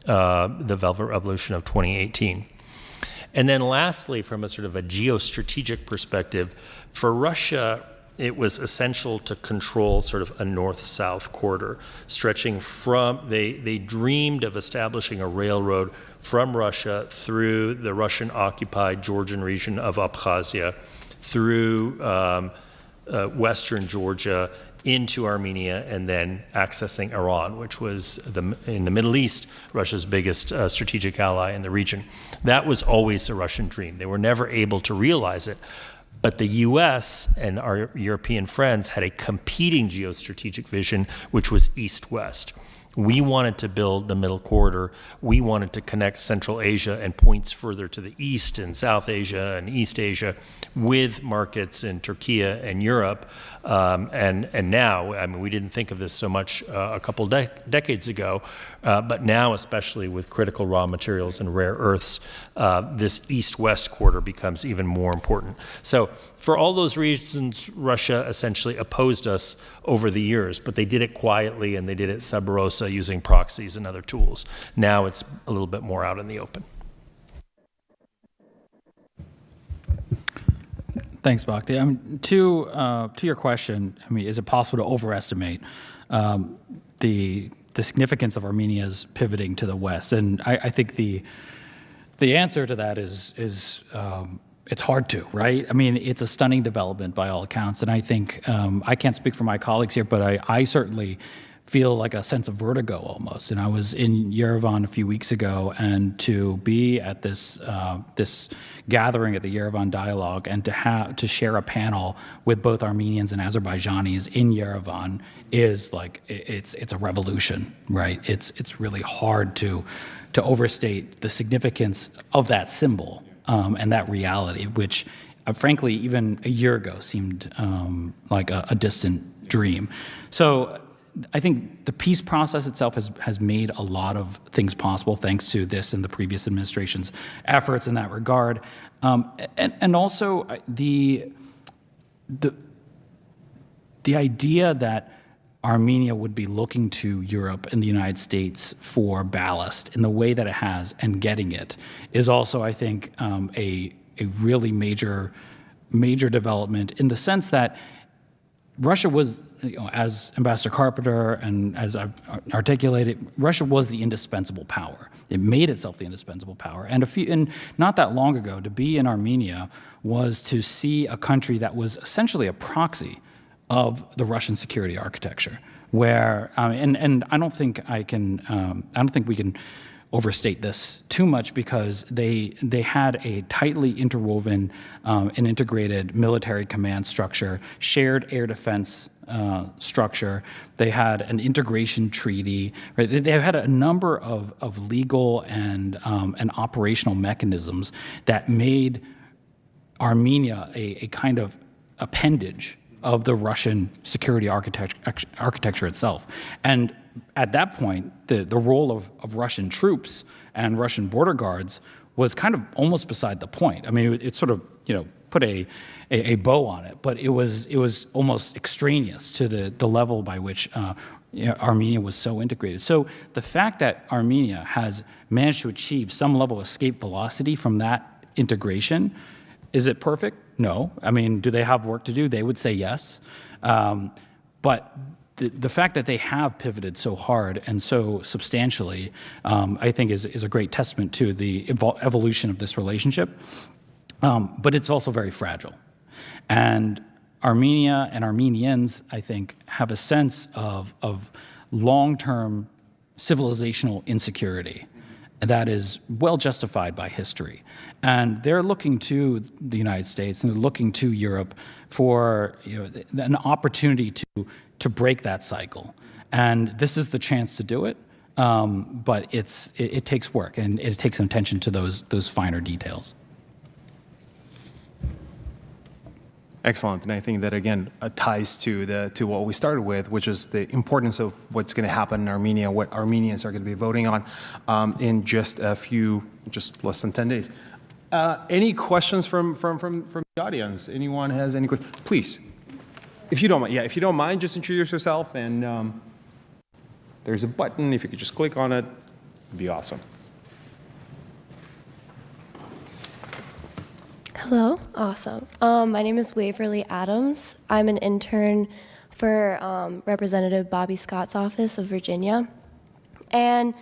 the Velvet Revolution of 2018. And then lastly, from a sort of a geostrategic perspective, for Russia, it was essential to control sort of a north-south corridor stretching from, they dreamed of establishing a railroad from Russia through the Russian-occupied Georgian region of Abkhazia, through western Georgia, into Armenia, and then accessing Iran, which was, in the Middle East, Russia's biggest strategic ally in the region. That was always a Russian dream. They were never able to realize it. But the U.S. and our European friends had a competing geostrategic vision, which was east-west. We wanted to build the middle corridor. We wanted to connect Central Asia and points further to the east and South Asia and East Asia with markets in Turkey and Europe. And now, I mean, we didn't think of this so much a couple decades ago, but now, especially with critical raw materials and rare earths, this east-west corridor becomes even more important. So for all those reasons, Russia essentially opposed us over the years, but they did it quietly and they did it sub rosa using proxies and other tools. Now it's a little bit more out in the open. Thanks, Bhakti. I mean, to your question, I mean, is it possible to overestimate the significance of Armenia's pivoting to the West? And I think the answer to that is it's hard to, right? I mean, it's a stunning development by all accounts, and I think I can't speak for my colleagues here, but I certainly feel like a sense of vertigo almost. And I was in Yerevan a few weeks ago, and to be at this gathering at the Yerevan Dialogue and to share a panel with both Armenians and Azerbaijanis in Yerevan is like it's a revolution, right? It's really hard to overstate the significance of that symbol and that reality, which frankly even a year ago seemed like a distant dream. So I think the peace process itself has made a lot of things possible thanks to this and the previous administration's efforts in that regard. And also the idea that Armenia would be looking to Europe and the United States for ballast in the way that it has and getting it is also, I think, a really major development in the sense that Russia was, as Ambassador Carpenter and as I've articulated, Russia was the indispensable power. It made itself the indispensable power. And not that long ago, to be in Armenia was to see a country that was essentially a proxy of the Russian security architecture, where and I don't think we can overstate this too much because they had a tightly interwoven and integrated military command structure, shared air defense structure. They had an integration treaty. Right? They had a number of legal and operational mechanisms that made Armenia a kind of appendage of the Russian security architecture itself. And at that point, the role of Russian troops and Russian border guards was kind of almost beside the point. I mean, it sort of, put a bow on it, but it was almost extraneous to the level by which Armenia was so integrated. So the fact that Armenia has managed to achieve some level of escape velocity from that integration, is it perfect? No. I mean, do they have work to do? They would say yes. But the fact that they have pivoted so hard and so substantially, I think is a great testament to the evolution of this relationship. But it's also very fragile. And Armenia and Armenians, I think, have a sense of long-term civilizational insecurity that is well justified by history. And they're looking to the United States and they're looking to Europe for an opportunity to break that cycle. And this is the chance to do it, but it takes work and it takes attention to those finer details. Excellent, and I think that again ties to what we started with, which is the importance of what's going to happen in Armenia, what Armenians are going to be voting on in just less than 10 days. Any questions from the audience? Anyone has any questions? Please, if you don't mind. Yeah, if you don't mind, just introduce yourself, and there's a button. If you could just click on it, it'd be awesome. Hello, awesome. My name is Waverly Adams. I'm an intern for Representative Bobby Scott's office of Virginia. And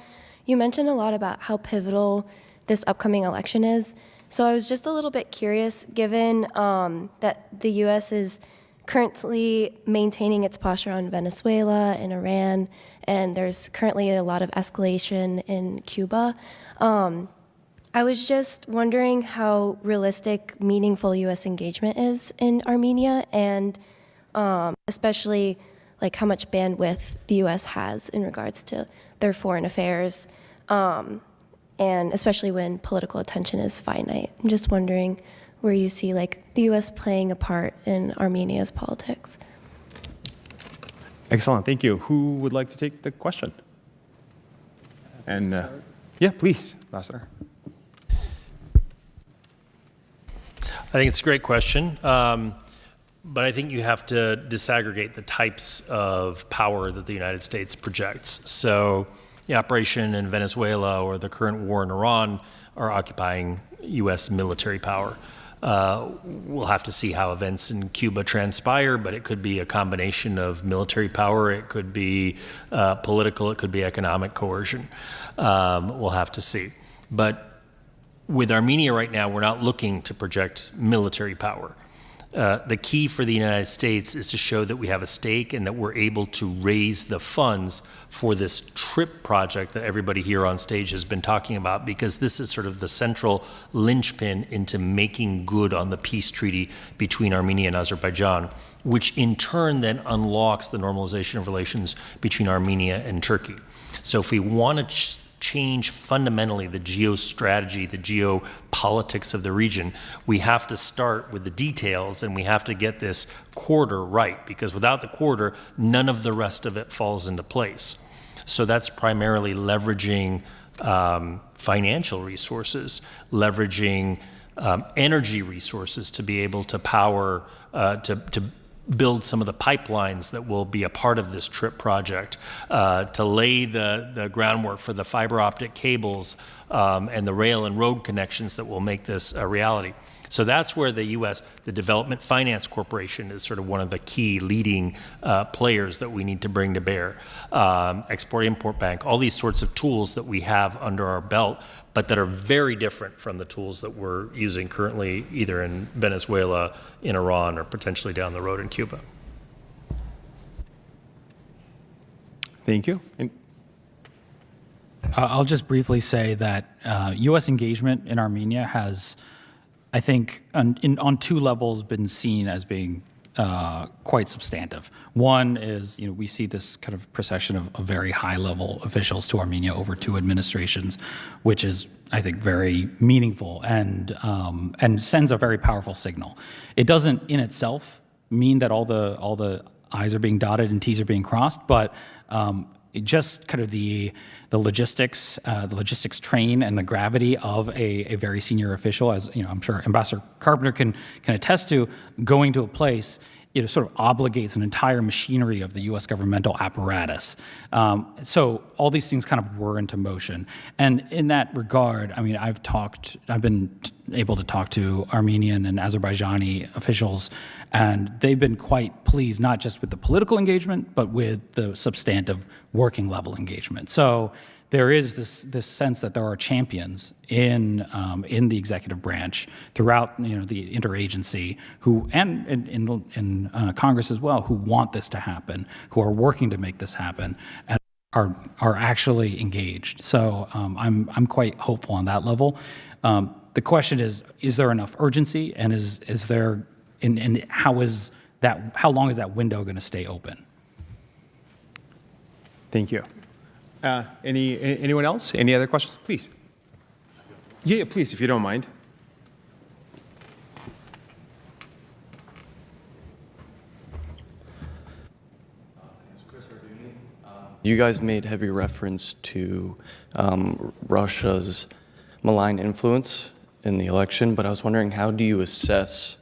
you mentioned a lot about how pivotal this upcoming election is. So I was just a little bit curious, given that the U.S. is currently maintaining its posture on Venezuela and Iran, and there's currently a lot of escalation in Cuba. I was just wondering how realistic, meaningful U.S. engagement is in Armenia, and especially like how much bandwidth the U.S. has in regards to their foreign affairs, and especially when political attention is finite. I'm just wondering where you see like the U.S. playing a part in Armenia's politics. Excellent, thank you. Who would like to take the question? And yeah, please, Ambassador. I think it's a great question, but I think you have to disaggregate the types of power that the United States projects. So the operation in Venezuela or the current war in Iran are occupying U.S. military power. We'll have to see how events in Cuba transpire, but it could be a combination of military power, it could be political, it could be economic coercion. We'll have to see. But with Armenia right now, we're not looking to project military power. The key for the United States is to show that we have a stake and that we're able to raise the funds for this TRIP project that everybody here on stage has been talking about, because this is sort of the central linchpin into making good on the peace treaty between Armenia and Azerbaijan, which in turn then unlocks the normalization of relations between Armenia and Turkey. So if we want to change fundamentally the geostrategy, the geopolitics of the region, we have to start with the details, and we have to get this corridor right, because without the corridor, none of the rest of it falls into place. So that's primarily leveraging financial resources, leveraging energy resources to be able to power, to build some of the pipelines that will be a part of this TRIP project, to lay the groundwork for the fiber optic cables and the rail and road connections that will make this a reality. So that's where the U.S., the Development Finance Corporation, is sort of one of the key leading players that we need to bring to bear. Export-Import Bank, all these sorts of tools that we have under our belt, but that are very different from the tools that we're using currently either in Venezuela, in Iran, or potentially down the road in Cuba. Thank you. And I'll just briefly say that U.S. engagement in Armenia has, I think, on two levels been seen as being quite substantive. One is, we see this kind of procession of very high-level officials to Armenia over two administrations, which is, I think, very meaningful and sends a very powerful signal. It doesn't, in itself, mean that all the I's are being dotted and T's are being crossed, but just kind of the logistics train and the gravity of a very senior official, as I'm sure Ambassador Carpenter can attest to, going to a place, it sort of obligates an entire machinery of the U.S. governmental apparatus. So all these things kind of whir into motion. And in that regard, I've been able to talk to Armenian and Azerbaijani officials, and they've been quite pleased, not just with the political engagement, but with the substantive working level engagement. So there is this sense that there are champions in the executive branch throughout the interagency who and in Congress as well, who want this to happen, who are working to make this happen, and are actually engaged. So I'm quite hopeful on that level. The question is there enough urgency, and is there and how long is that window going to stay open? thank you. Anyone else? Any other questions? Please. Yeah, please, if you don't mind. You guys made heavy reference to Russia's malign influence in the election, but I was wondering, how do you assess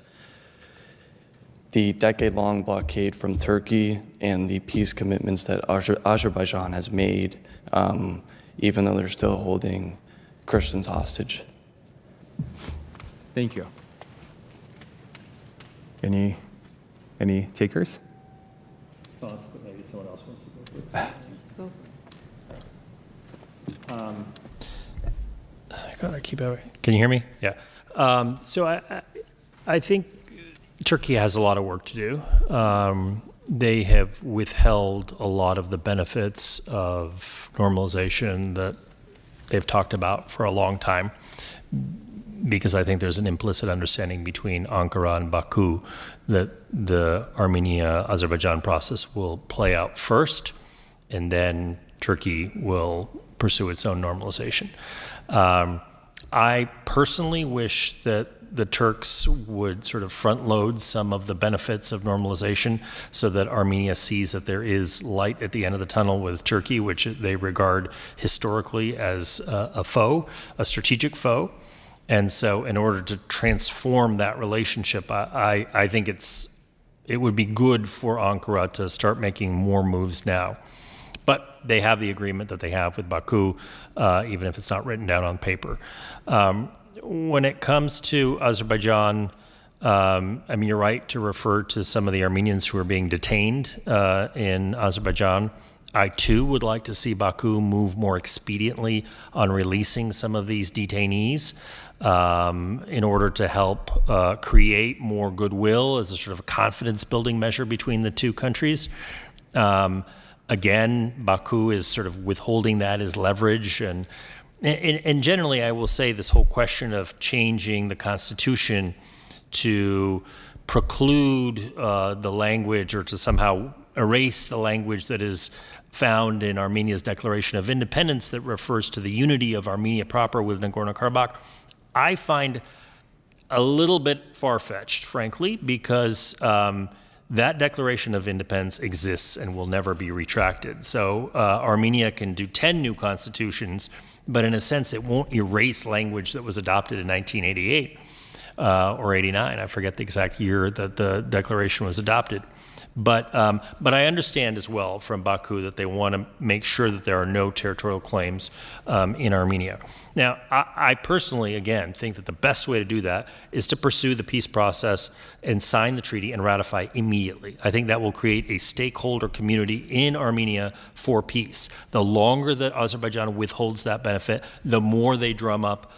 the decade-long blockade from Turkey and the peace commitments that Azerbaijan has made, even though they're still holding Christians hostage? Thank you. Any takers? Thoughts, but maybe someone else wants to go first. I gotta keep it. Can you hear me? Yeah. So I think Turkey has a lot of work to do. They have withheld a lot of the benefits of normalization that they've talked about for a long time, because I think there's an implicit understanding between Ankara and Baku that the Armenia-Azerbaijan process will play out first, and then Turkey will pursue its own normalization. I personally wish that the Turks would sort of front load some of the benefits of normalization so that Armenia sees that there is light at the end of the tunnel with Turkey, which they regard historically as a foe, a strategic foe. And so in order to transform that relationship, I think it would be good for Ankara to start making more moves now. But they have the agreement that they have with Baku, even if it's not written down on paper. When it comes to Azerbaijan, you're right to refer to some of the Armenians who are being detained in Azerbaijan. I, too, would like to see Baku move more expediently on releasing some of these detainees in order to help create more goodwill as a sort of confidence-building measure between the two countries. Again, Baku is sort of withholding that as leverage. And generally, I will say this whole question of changing the constitution to preclude the language or to somehow erase the language that is found in Armenia's Declaration of Independence that refers to the unity of Armenia proper with Nagorno-Karabakh, I find a little bit far-fetched, frankly, because that Declaration of Independence exists and will never be retracted. So Armenia can do 10 new constitutions, but in a sense, it won't erase language that was adopted in 1988 or 89. I forget the exact year that the declaration was adopted. But I understand as well from Baku that they want to make sure that there are no territorial claims in Armenia. Now, I personally, again, think that the best way to do that is to pursue the peace process and sign the treaty and ratify immediately. I think that will create a stakeholder community in Armenia for peace. The longer that Azerbaijan withholds that benefit, the more they drum up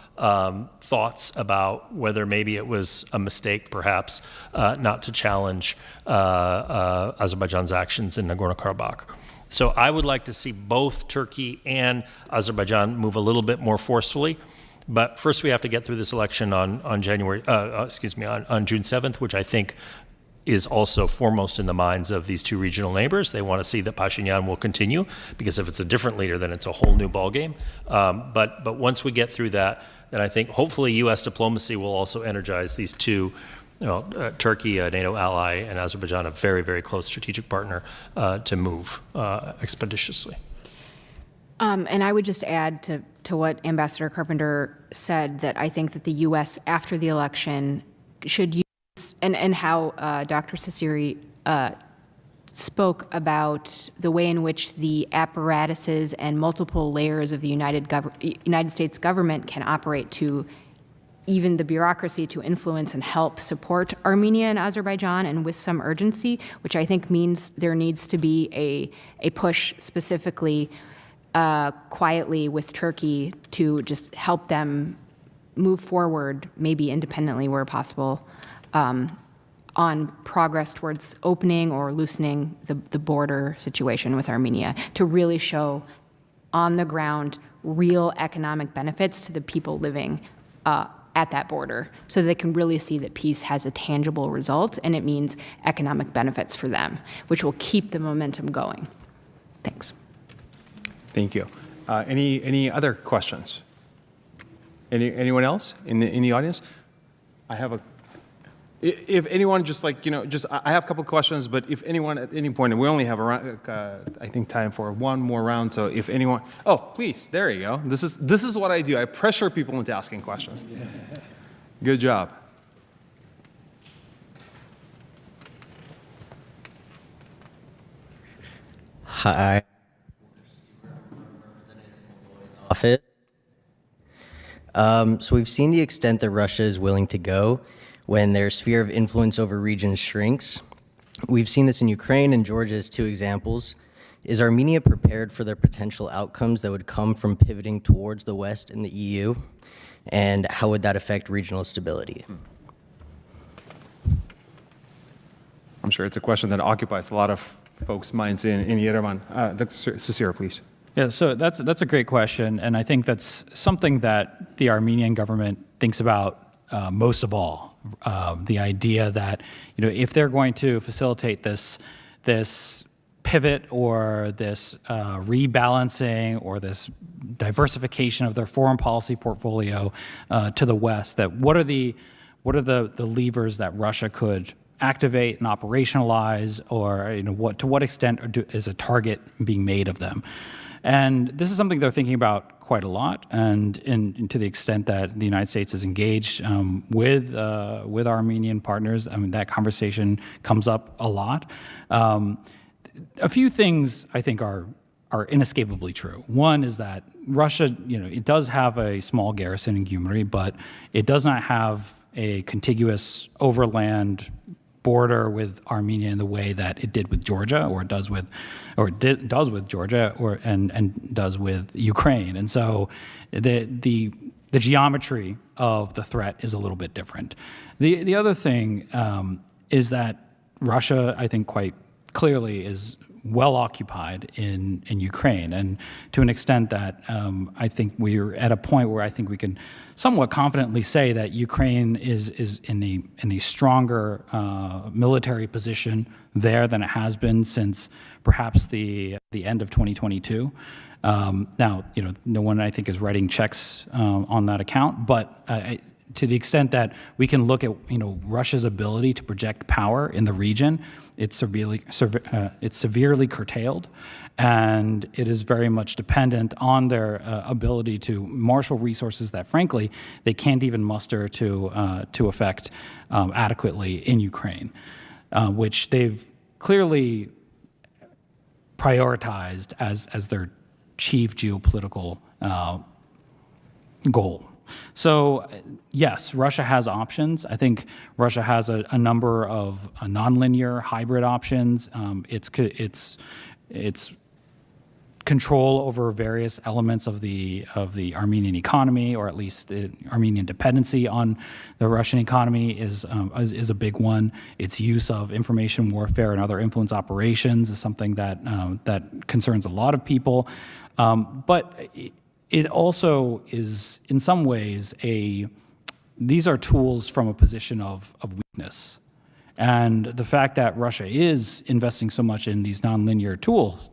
thoughts about whether maybe it was a mistake, perhaps, not to challenge Azerbaijan's actions in Nagorno-Karabakh. So I would like to see both Turkey and Azerbaijan move a little bit more forcefully. But first we have to get through this election on June 7th, which I think is also foremost in the minds of these two regional neighbors. They want to see that Pashinyan will continue, because if it's a different leader, then it's a whole new ballgame. But once we get through that, then I think hopefully U.S. diplomacy will also energize these two, Turkey, a NATO ally, and Azerbaijan, a very, very close strategic partner, to move expeditiously. And I would just add to what Ambassador Carpenter said, that I think that the U.S. after the election should use, and how Dr. Sassiri spoke about the way in which the apparatuses and multiple layers of the United States government can operate, to even the bureaucracy, to influence and help support Armenia and Azerbaijan, and with some urgency, which I think means there needs to be a push specifically quietly with Turkey to just help them move forward, maybe independently where possible, on progress towards opening or loosening the border situation with Armenia, to really show on the ground real economic benefits to the people living at that border, so they can really see that peace has a tangible result, and it means economic benefits for them, which will keep the momentum going. Thanks. Thank you. Any other questions? Anyone else in the audience? I have if anyone I have a couple of questions, but if anyone at any point, and we only have I think time for one more round, so if anyone, please, there you go. This is what I do. I pressure people into asking questions. Good job. Hi. Office. So we've seen the extent that Russia is willing to go when their sphere of influence over regions shrinks. We've seen this in Ukraine and Georgia as two examples. Is Armenia prepared for the potential outcomes that would come from pivoting towards the West and the EU? And how would that affect regional stability? I'm sure it's a question that occupies a lot of folks' minds in Yerevan. Dr. Sassiri, please. Yeah, so that's a great question, and I think that's something that the Armenian government thinks about most of all. The idea that, if they're going to facilitate this pivot or this rebalancing or this diversification of their foreign policy portfolio to the West, that what are the levers that Russia could activate and operationalize, or to what extent is a target being made of them? And this is something they're thinking about quite a lot, and to the extent that the United States is engaged with Armenian partners, that conversation comes up a lot. A few things I think are inescapably true. One is that Russia, it does have a small garrison in Gyumri, but it does not have a contiguous overland border with Armenia in the way that it did with Georgia, or it does with Georgia, and does with Ukraine. And so the geometry of the threat is a little bit different. The other thing is that Russia, I think quite clearly, is well occupied in Ukraine, and to an extent that I think we're at a point where I think we can somewhat confidently say that Ukraine is in a stronger military position there than it has been since perhaps the end of 2022. Now, no one I think is writing checks on that account, but to the extent that we can look at Russia's ability to project power in the region, it's severely curtailed, and it is very much dependent on their ability to marshal resources that, frankly, they can't even muster to effect adequately in Ukraine, which they've clearly prioritized as their chief geopolitical goal. So yes, Russia has options. I think Russia has a number of nonlinear hybrid options. It's control over various elements of the Armenian economy, or at least the Armenian dependency on the Russian economy is a big one. Its use of information warfare and other influence operations is something that concerns a lot of people. But it also is, in some ways, these are tools from a position of weakness. And the fact that Russia is investing so much in these nonlinear tools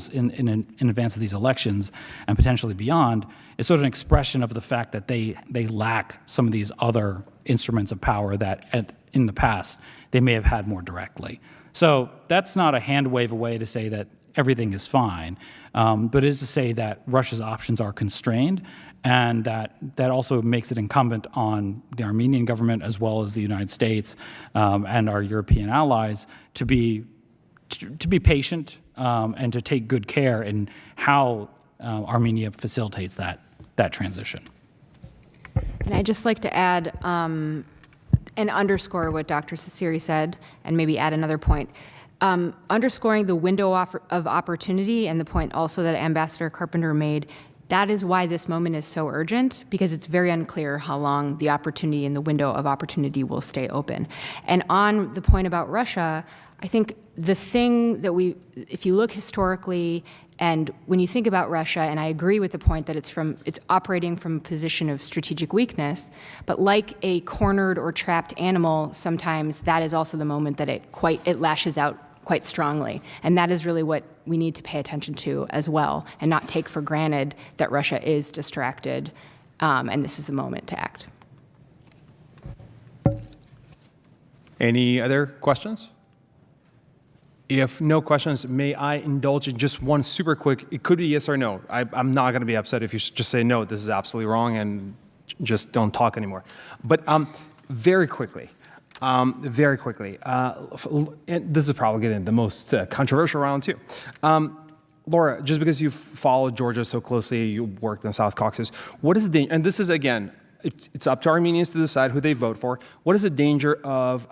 in advance of these elections and potentially beyond is sort of an expression of the fact that they lack some of these other instruments of power that in the past they may have had more directly. So that's not a hand wave away to say that everything is fine, but it is to say that Russia's options are constrained, and that also makes it incumbent on the Armenian government as well as the United States and our European allies to be patient and to take good care in how Armenia facilitates that transition. And I'd just like to add and underscore what Dr. Sassiri said, and maybe add another point. Underscoring the window of opportunity, and the point also that Ambassador Carpenter made, that is why this moment is so urgent, because it's very unclear how long the opportunity and the window of opportunity will stay open. And on the point about Russia, I think the thing that if you look historically, and when you think about Russia, and I agree with the point that it's operating from a position of strategic weakness, but like a cornered or trapped animal, sometimes that is also the moment that it lashes out quite strongly. And that is really what we need to pay attention to as well, and not take for granted that Russia is distracted, and this is the moment to act. Any other questions? If no questions, may I indulge in just one super quick, it could be yes or no. I'm not going to be upset if you just say, no, this is absolutely wrong, and just don't talk anymore. But very quickly, and this is probably getting the most controversial round too. Laura, just because you've followed Georgia so closely, you worked in the South Caucasus, what is the, and this is again, it's up to Armenians to decide who they vote for. What is the danger of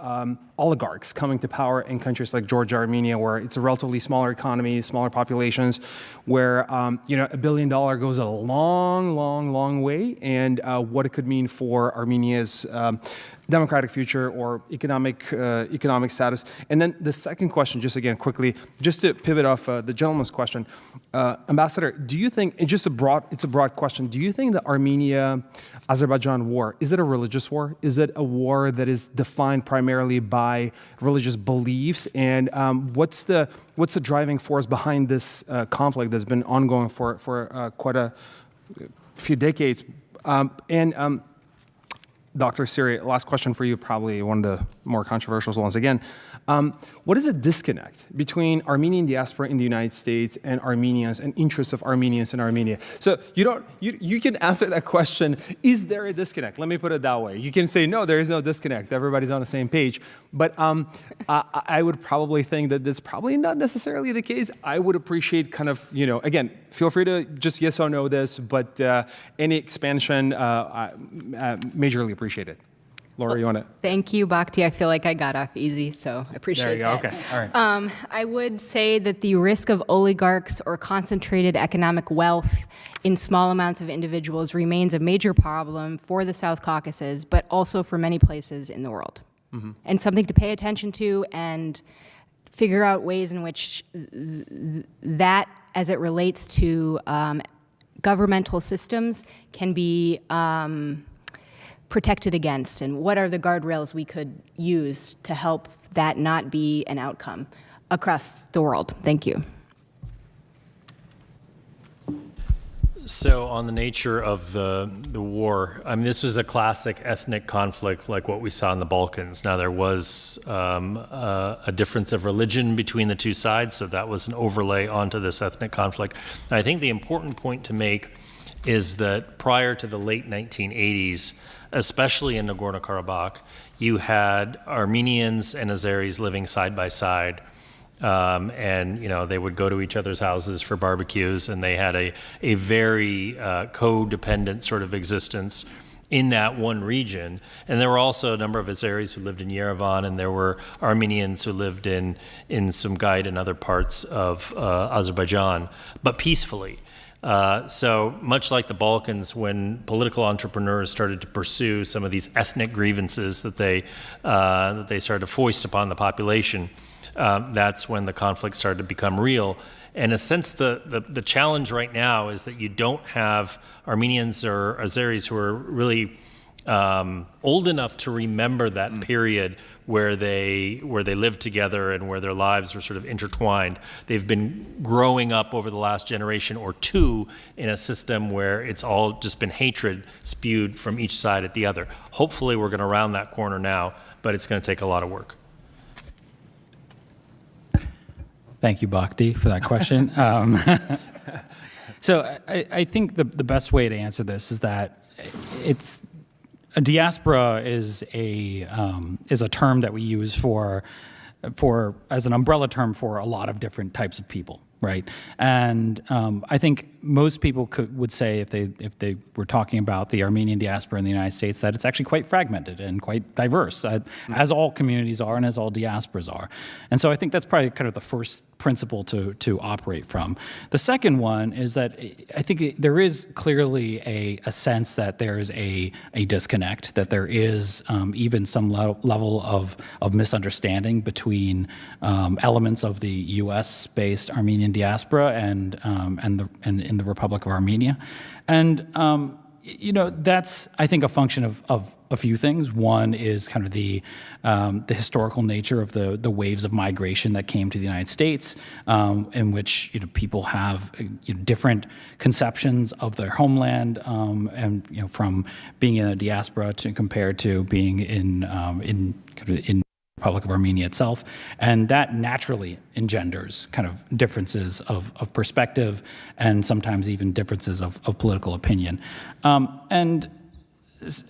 oligarchs coming to power in countries like Georgia, Armenia, where it's a relatively smaller economy, smaller populations, where $1 billion goes a long, long, long way, and what it could mean for Armenia's democratic future or economic status. And then the second question, just again quickly, just to pivot off the gentleman's question, Ambassador, do you think, it's a broad question, do you think the Armenia-Azerbaijan war, is it a religious war? Is it a war that is defined primarily by religious beliefs? And what's the driving force behind this conflict that's been ongoing for quite a few decades? Dr. Siri, last question for you, probably one of the more controversial ones again. What is the disconnect between Armenian diaspora in the United States and Armenians and interests of Armenians in Armenia? So you can answer that question, is there a disconnect? Let me put it that way. You can say, no, there is no disconnect. Everybody's on the same page. But I would probably think that that's probably not necessarily the case. I would appreciate kind of, again, feel free to just yes or no this, but any expansion, majorly appreciated. Laura, you want to? Thank you, Bhakti. I feel like I got off easy, so I appreciate that. There you go. Okay. All right. I would say that the risk of oligarchs or concentrated economic wealth in small amounts of individuals remains a major problem for the South Caucasus, but also for many places in the world. Mm-hmm. And something to pay attention to and figure out ways in which that, as it relates to governmental systems, can be protected against, and what are the guardrails we could use to help that not be an outcome across the world. Thank you. So on the nature of the war, I mean, this was a classic ethnic conflict like what we saw in the Balkans. Now, there was a difference of religion between the two sides, so that was an overlay onto this ethnic conflict. And I think the important point to make is that prior to the late 1980s, especially in Nagorno-Karabakh, you had Armenians and Azeris living side by side. And they would go to each other's houses for barbecues, and they had a very codependent sort of existence in that one region. And there were also a number of Azeris who lived in Yerevan, and there were Armenians who lived in Sumgait and other parts of Azerbaijan, but peacefully. So much like the Balkans, when political entrepreneurs started to pursue some of these ethnic grievances that they started to foist upon the population, that's when the conflict started to become real. In a sense, the challenge right now is that you don't have Armenians or Azeris who are really old enough to remember that period where they lived together and where their lives were sort of intertwined. They've been growing up over the last generation or two in a system where it's all just been hatred spewed from each side at the other. Hopefully we're going to round that corner now, but it's going to take a lot of work. Thank you, Bhakti, for that question. So I think the best way to answer this is that a diaspora is a term that we use for as an umbrella term for a lot of different types of people, right? And I think most people would say, if they were talking about the Armenian diaspora in the United States, that it's actually quite fragmented and quite diverse, as all communities are and as all diasporas are. And so I think that's probably kind of the first principle to operate from. The second one is that I think there is clearly a sense that there's a disconnect, that there is even some level of misunderstanding between elements of the U.S.-based Armenian diaspora and in the Republic of Armenia. And that's, I think, a function of a few things. One is kind of the historical nature of the waves of migration that came to the United States, in which people have different conceptions of their homeland, and from being in a diaspora compared to being in the Republic of Armenia itself, and that naturally engenders kind of differences of perspective and sometimes even differences of political opinion. And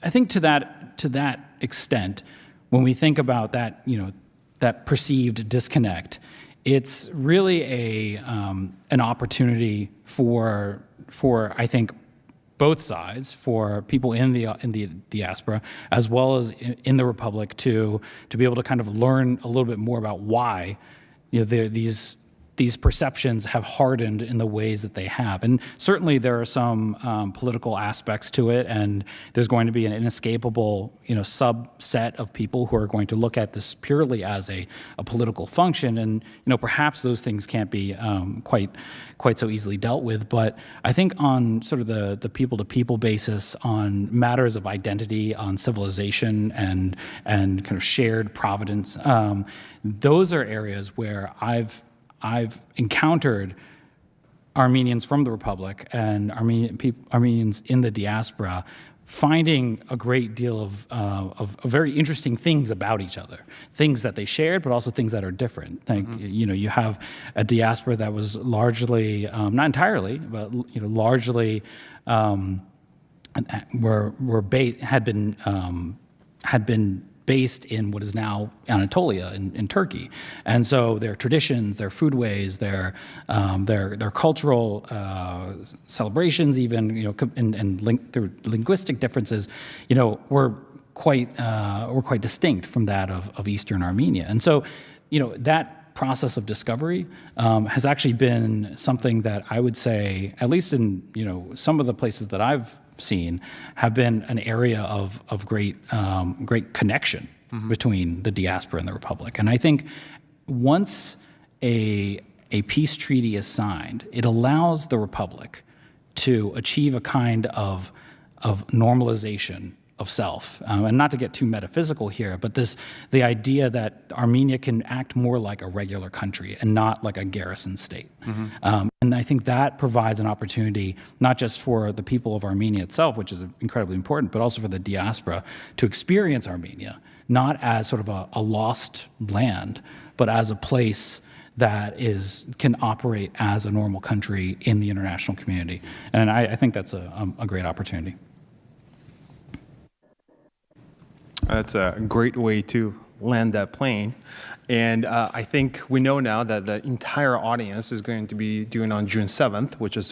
I think to that extent, when we think about that, that perceived disconnect, it's really an opportunity for I think both sides, for people in the diaspora as well as in the Republic, to be able to kind of learn a little bit more about why these perceptions have hardened in the ways that they have. And certainly there are some political aspects to it, and there's going to be an inescapable subset of people who are going to look at this purely as a political function, and perhaps those things can't be quite so easily dealt with. But I think on sort of the people-to-people basis, on matters of identity, on civilization and kind of shared providence, those are areas where I've encountered Armenians from the Republic and Armenians in the diaspora finding a great deal of very interesting things about each other, things that they shared, but also things that are different. You have a diaspora that was largely, not entirely, but largely had been based in what is now Anatolia in Turkey. And so their traditions, their foodways, their cultural celebrations, even their linguistic differences, were quite distinct from that of Eastern Armenia. And so, that process of discovery has actually been something that I would say, at least in some of the places that I've seen, have been an area of great connection between the diaspora and the Republic. And I think once a peace treaty is signed, it allows the Republic to achieve a kind of normalization of self. And not to get too metaphysical here, but the idea that Armenia can act more like a regular country and not like a garrison state. And I think that provides an opportunity, not just for the people of Armenia itself, which is incredibly important, but also for the diaspora to experience Armenia, not as sort of a lost land, but as a place that can operate as a normal country in the international community. And I think that's a great opportunity. That's a great way to land that plane. And I think we know now that the entire audience is going to be doing on June 7th, which is